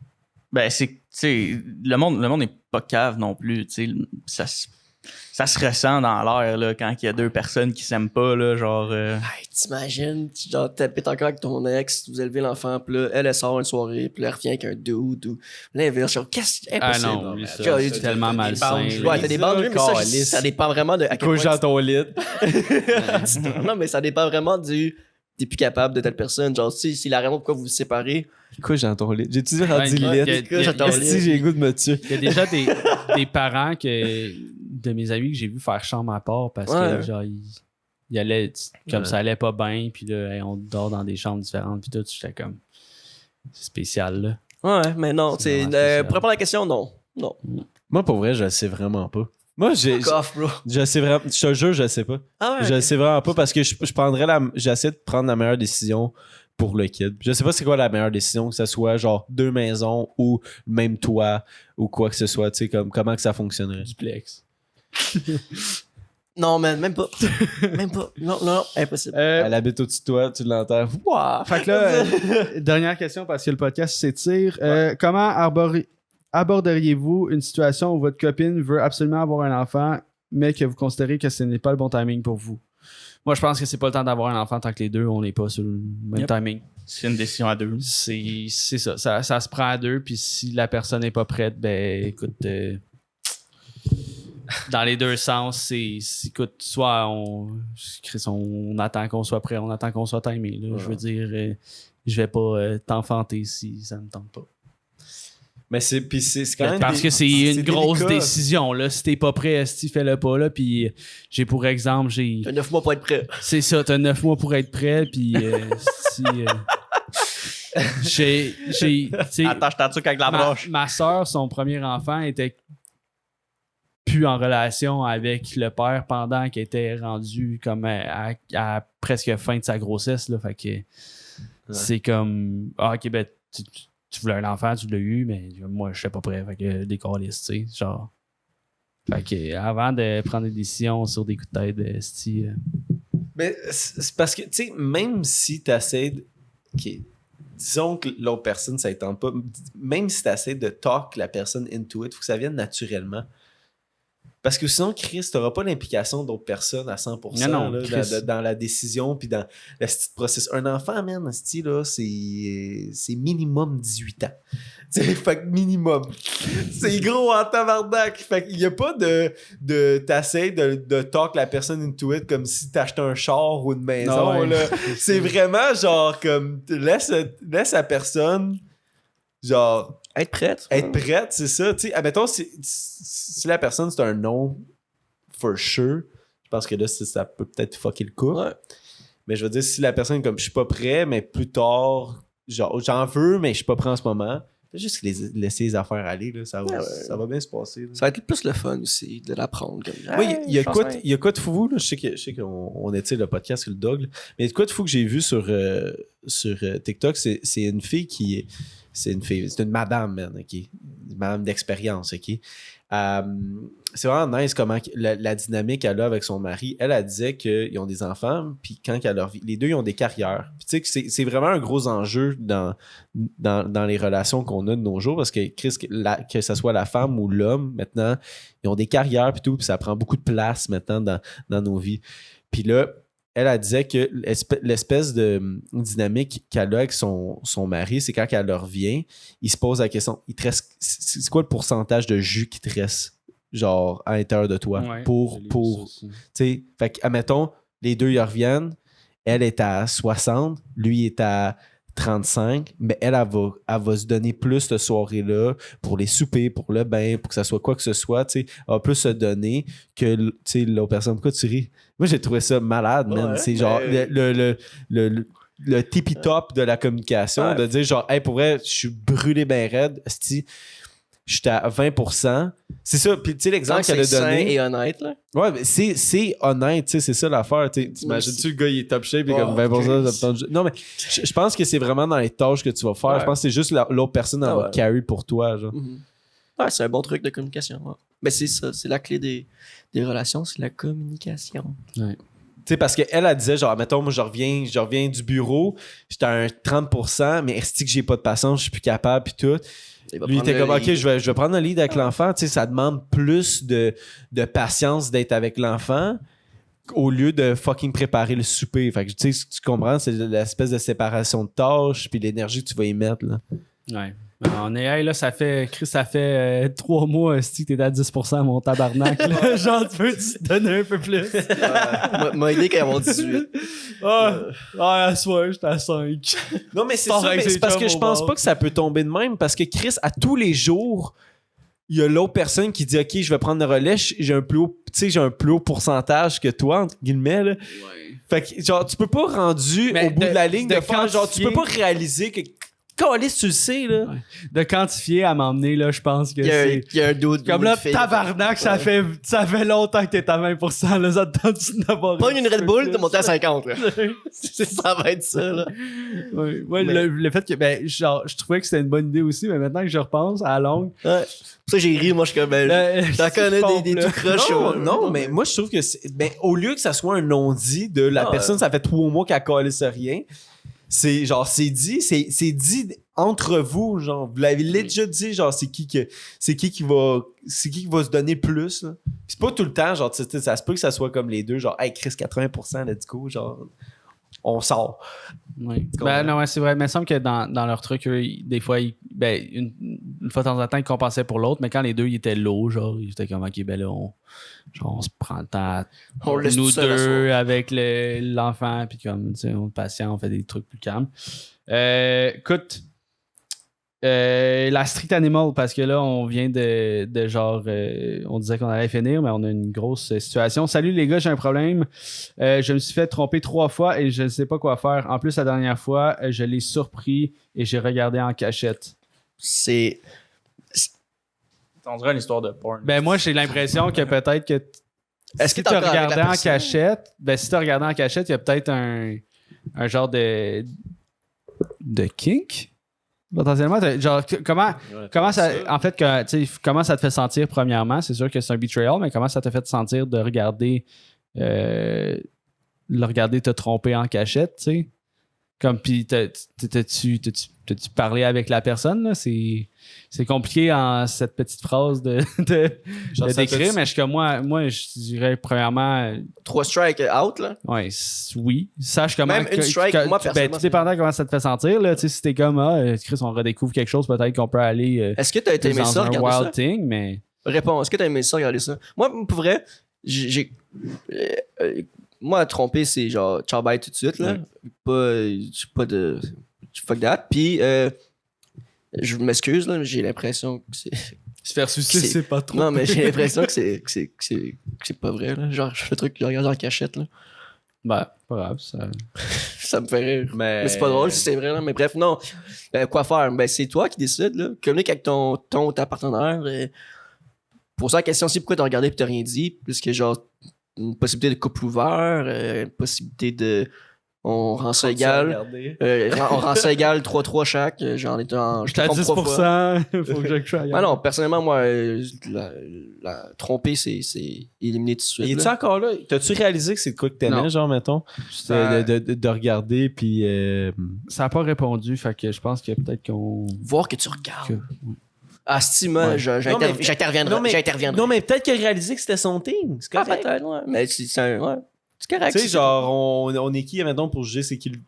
Ben, c'est, tu sais, le monde n'est pas cave non plus, tu sais. Ça se ressent dans l'air, là, quand il y a deux personnes qui s'aiment pas, là, genre. Hey, t'imagines, genre, t'habites encore avec ton ex, vous élevez l'enfant, pis là, elle sort une soirée, puis là, elle revient avec un dude, ou l'inverse, genre, qu'est-ce que Ah impossible. non, lui, ça, Genre, c'est tu- tellement malsain. Ouais, t'as des boundaries, mais ça, Calice. ça dépend vraiment de. À quel Couche point dans ton lit. non, mais ça dépend vraiment du. T'es plus capable de telle personne. Genre, si la raison pourquoi vous vous séparez. Couche dans ton lit. J'ai-tu dit Ouais, rendu il y a- lit? il y a- il y a- Dans le Esti, j'ai le goût de me tuer. Il y a déjà des parents de mes amis que j'ai vu faire chambre à part parce Ouais. que genre ils allaient comme ça allait pas bien, puis là hey, on dort dans des chambres différentes, puis tout, j'étais comme c'est spécial là. Ouais, mais non, C'est c'est. vraiment spécial. Pour répondre à la question, non. Non. Moi, pour vrai, je le sais vraiment pas. Moi, Fuck off, bro. je sais vraiment. Je te jure, je le sais pas. Ah ouais. Je le sais vraiment pas parce que je prendrais j'essaie de prendre la meilleure décision pour le kid. Je sais pas c'est quoi la meilleure décision, que ce soit genre 2 maisons ou même toit ou quoi que ce soit, tu sais, comme comment que ça fonctionnerait. Duplex. Non, man, même pas. Même pas. Non, impossible. Elle habite au-dessus de toi, tu l'entends. Wow. Fait que là, dernière question parce que le podcast s'étire. Comment aborderiez-vous une situation où votre copine veut absolument avoir un enfant, mais que vous considérez que ce n'est pas le bon timing pour vous? Moi, je pense que c'est pas le temps d'avoir un enfant tant que les deux, on n'est pas sur le même timing. C'est une décision à deux. C'est ça. Ça se prend à deux, puis si la personne n'est pas prête, ben écoute, dans les deux sens, écoute, soit on attend qu'on soit prêt, on attend qu'on soit timé. Là. Je veux dire, je vais pas t'enfanter si ça me tente pas. Mais c'est quand même. Parce que c'est une grosse délicat. décision. Là. Si t'es pas prêt, si fais-le pas là, puis j'ai pour exemple, T'as 9 mois pour être prêt. c'est ça, t'as 9 mois pour être prêt, puis tu sais, Attache ta truc avec la broche. ma soeur, son premier enfant était plus en relation avec le père pendant qu'elle était rendue comme à presque fin de sa grossesse. Là, fait que c'est comme ok, ben tu voulais un enfant, tu l'as eu, mais moi je suis pas prêt. Fait que des câlisses, tu sais, genre. Fait que avant de prendre des décisions sur des coups de tête, Mais c'est parce que, tu sais, même si tu essaies de. OK. Disons que l'autre personne, ça ne tente pas. Même si tu essaies de talk la personne into it, il faut que ça vienne naturellement. Parce que sinon, Chris, tu n'auras pas l'implication d'autres personnes à 100% Non, là, Chris. dans la décision puis dans le petit processus. Un enfant, man, là, c'est minimum 18 ans. T'sais, fait que minimum. C'est gros en tabarnak. Fait qu'il n'y a pas de t'essayes de talk la personne into it comme si t'achetais un char ou une maison. Ah ouais. Là. C'est vraiment genre comme laisse la personne genre Être prête. être prête, c'est ça. Tu sais, admettons, si la personne c'est un non for sure, je pense que là ça peut peut-être fucker le coup. Ouais. Mais je veux dire, si la personne est comme je suis pas prêt, mais plus tard, genre j'en veux, mais je suis pas prêt en ce moment, fais juste laisser les affaires aller, là, ça va bien se passer. Là. Ça va être plus le fun aussi de l'apprendre. Comme, Oui, il y a quoi de fou, là? Je sais qu'on étire le podcast sur le dog, là. Mais il y a quoi de fou que j'ai vu sur TikTok, c'est une fille qui c'est une madame, man, ok? Une madame d'expérience, ok? C'est vraiment nice comment la dynamique qu'elle a avec son mari. Elle disait qu'ils ont des enfants, puis quand les deux ils ont des carrières. Puis tu sais que c'est vraiment un gros enjeu dans les relations qu'on a de nos jours, parce que Chris, que ce soit la femme ou l'homme, maintenant, ils ont des carrières puis tout, puis ça prend beaucoup de place maintenant dans nos vies. Puis là, elle disait que l'espèce de dynamique qu'elle a avec son mari, c'est quand elle revient, il se pose la question, il te reste, c'est quoi le pourcentage de jus qui te reste, genre, à l'intérieur de toi, pour tu sais, fait que, admettons, les deux, ils reviennent, elle est à 60, lui est à 35, mais elle va se donner plus cette soirée-là pour les soupers, pour le bain, pour que ça soit quoi que ce soit, tu sais, elle va plus se donner que, tu sais, l'autre personne. Pourquoi tu ris? Moi, j'ai trouvé ça malade, man. C'est genre le tippy-top de la communication, de dire genre, hey, pour vrai, je suis brûlé ben raide, esti, j'étais à 20%. C'est ça, puis tu sais, l'exemple qu'elle a donné. C'est sain et honnête, là. Ouais, mais c'est honnête, tu sais, c'est ça l'affaire. T'imagines-tu le gars, il est top shape et comme 20%. Non, mais je pense que c'est vraiment dans les tâches que tu vas faire. Je pense que c'est juste l'autre personne elle va carry pour toi, genre. Ouais, c'est un bon truc de communication. Ouais. Mais c'est ça, c'est la clé des relations, c'est la communication. Ouais. Tu sais, parce qu'elle disait, genre, mettons, moi, je reviens du bureau, j'étais à un 30%, mais est-ce que j'ai pas de patience, je suis plus capable, puis tout. Lui, il était comme, OK, je vais prendre le lead avec l'enfant. Tu sais, ça demande plus de patience d'être avec l'enfant au lieu de fucking préparer le souper. Fait que, tu sais, tu comprends, c'est l'espèce de séparation de tâches puis l'énergie que tu vas y mettre, là. Ouais. En AI, là, ça fait 3 mois que t'es à 10%, mon tabarnak. Là. Genre, tu peux te donner un peu plus. M'a aidé quand ils vont 18. À soir, j'étais à 5. Non, mais c'est ça, mais c'est parce que je pense pas que ça peut tomber de même, parce que Chris, à tous les jours, il y a l'autre personne qui dit, OK, je vais prendre le relais, j'ai un plus haut pourcentage que toi, entre guillemets, là. Ouais. Fait que, genre, tu peux pas rendu au bout de la ligne de faire, genre, tu peux pas réaliser que Calisse, tu le sais, là. Ouais. De quantifier à m'emmener, là, je pense que c'est. Il y a un doute. Comme là, tabarnak, ça fait longtemps que t'es à 20%, là. Ça te tente d'avoir. Pogne une Red Bull, t'es monté à 50, là. Ça va être ça, là. Ouais, le fait que, ben, genre, je trouvais que c'était une bonne idée aussi, mais maintenant que je repense à la longue. Ouais. Pour ça, j'ai ri, moi, je suis comme, t'en connais des tout croches. Non, mais moi, je trouve que au lieu que ça soit un non-dit de la personne, ça fait 3 mois qu'elle calisse rien. C'est genre, c'est dit entre vous, genre, vous l'avez déjà dit, genre, c'est qui qui va se donner plus, là. Pis c'est pas tout le temps, genre, ça se peut que ça soit comme les deux, genre, hey, Chris, 80%, let's go, genre, on sort. Oui. Ben non, ouais, c'est vrai. Mais il me semble que dans leur truc, eux, des fois, une fois de temps en temps, ils compensaient pour l'autre, mais quand les deux, ils étaient low, genre, ils étaient comme, OK, ben là, on se prend le temps, nous deux, avec l'enfant, puis comme, tu sais, on est patient, on fait des trucs plus calmes. Écoute, la Street Animal, parce que là, on vient de genre, on disait qu'on allait finir, mais on a une grosse situation. Salut les gars, j'ai un problème. Je me suis fait tromper 3 fois et je ne sais pas quoi faire. En plus, la dernière fois, je l'ai surpris et j'ai regardé en cachette. On dirait une histoire de porn. Ben moi, j'ai l'impression que peut-être que est-ce si tu as regardé en cachette, ben si tu as regardé en cachette, il y a peut-être un genre de kink. Potentiellement, genre, comment ça, en fait, comment ça te fait sentir, premièrement? C'est sûr que c'est un betrayal, mais comment ça te fait sentir de regarder te tromper en cachette, tu sais? Comme, pis t'as-tu parlé avec la personne, là? C'est compliqué en cette petite phrase de décrire, mais moi, je dirais, premièrement... 3 strikes out, là? Ouais, oui. Sache comment... Même une strike, moi, personnellement... tout dépendant de comment ça te fait sentir, là. Tu sais, si t'es comme, Chris, on redécouvre quelque chose, peut-être qu'on peut aller... Est-ce que t'as aimé ça, regarder ça? Wild thing, mais... Réponds, est-ce que t'as aimé ça, regarder ça? Moi, pour vrai, j'ai... moi, tromper, c'est genre, ciao, bye tout de suite, là. Pas de... Fuck that. Puis, je m'excuse, là, j'ai l'impression que c'est... Se faire sucer, c'est pas trop. Non, mais j'ai l'impression que c'est pas vrai, là. Genre, le truc que je regarde en cachette, là. Ben, pas grave, ça. Ça me fait rire. Mais Mais c'est pas drôle si c'est vrai, là. Mais bref, non. Quoi faire? Ben, c'est toi qui décides, là. Communique avec ta partenaire. Pour ça, la question, c'est pourquoi t'as regardé et t'as rien dit. Puisque, genre, une possibilité de couple ouvert, une possibilité de. On rend ça égal. On rend ça égal 3-3 chaque. J'en ai je te T'as trompe 10%, faut que je Ah non, personnellement, moi, la tromper, c'est éliminer tout de suite. Et tu là. encore là? T'as-tu réalisé que c'est de quoi que t'aimais, Non. genre, mettons? Ça- De regarder, puis... Ça a pas répondu, fait que je pense que peut-être qu'on. Voir que tu regardes. Que- Ah, si, moi, Ouais. j'interviendrai. J'interviendrai. Non, mais peut-être qu'il a réalisé que c'était son team. C'est Ah, correct. peut-être, ouais. Mais ouais. C'est correct. Tu sais, c'est genre, on est qui, mettons, pour juger c'est qui le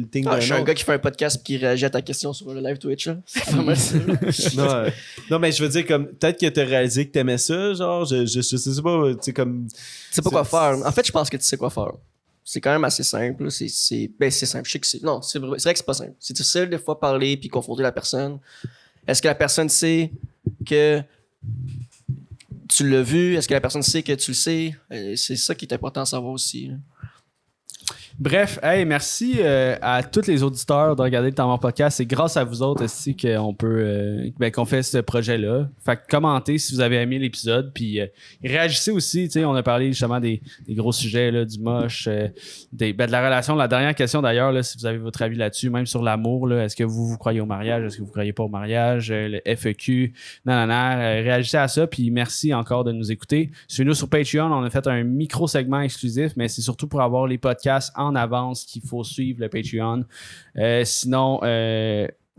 team Ah, d'un je suis un autre? gars qui fait un podcast et qui réagit à ta question sur le live Twitch. Là. C'est pas mal ça. Non, mais je veux dire, comme, peut-être que t'as réalisé que t'aimais ça, genre, je sais pas, tu sais, comme... Tu sais pas quoi faire. En fait, je pense que tu sais quoi faire. C'est quand même assez simple. C'est simple. Je sais que c'est. Non, c'est vrai que c'est pas simple. C'est difficile des fois parler puis confronter la personne. Est-ce que la personne sait que tu l'as vu? Est-ce que la personne sait que tu le sais? C'est ça qui est important à savoir aussi. Là. Bref, hey, merci à tous les auditeurs de regarder le Temps Mort Podcast. C'est grâce à vous autres aussi qu'on peut qu'on fait ce projet-là. Fait que commentez si vous avez aimé l'épisode. Puis réagissez aussi. On a parlé justement des gros sujets là, du moche, de la relation. La dernière question d'ailleurs, là, si vous avez votre avis là-dessus, même sur l'amour, là, est-ce que vous croyez au mariage? Est-ce que vous croyez pas au mariage? Le FEQ, réagissez à ça. Puis merci encore de nous écouter. Suivez-nous sur Patreon. On a fait un micro-segment exclusif, mais c'est surtout pour avoir les podcasts en avance qu'il faut suivre le Patreon. Sinon,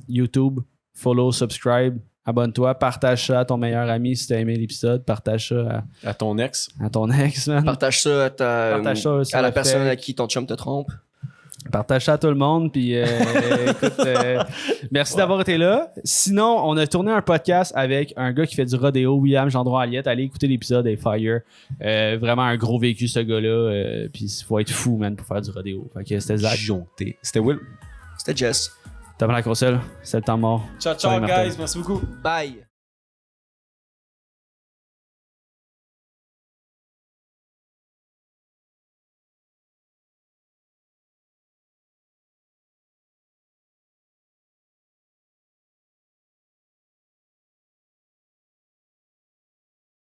YouTube, follow, subscribe, abonne-toi, partage ça à ton meilleur ami si tu as aimé l'épisode, partage ça À ton ex. à ton ex, man. Partage ça Partage ça sur à la le personne fait. à qui ton chum te trompe. Partage ça à tout le monde. Puis, écoute, merci d'avoir été là. Sinon, on a tourné un podcast avec un gars qui fait du rodéo, William Gendron-Aliette. Allez écouter l'épisode des Fire. Vraiment un gros vécu, ce gars-là. Puis, il faut être fou, man, pour faire du rodéo. Fait que c'était Zach. Jonté. C'était Will. C'était Jess. T'as la console. C'est le temps mort. Ciao, Salut, Martin. guys. Merci beaucoup. Bye.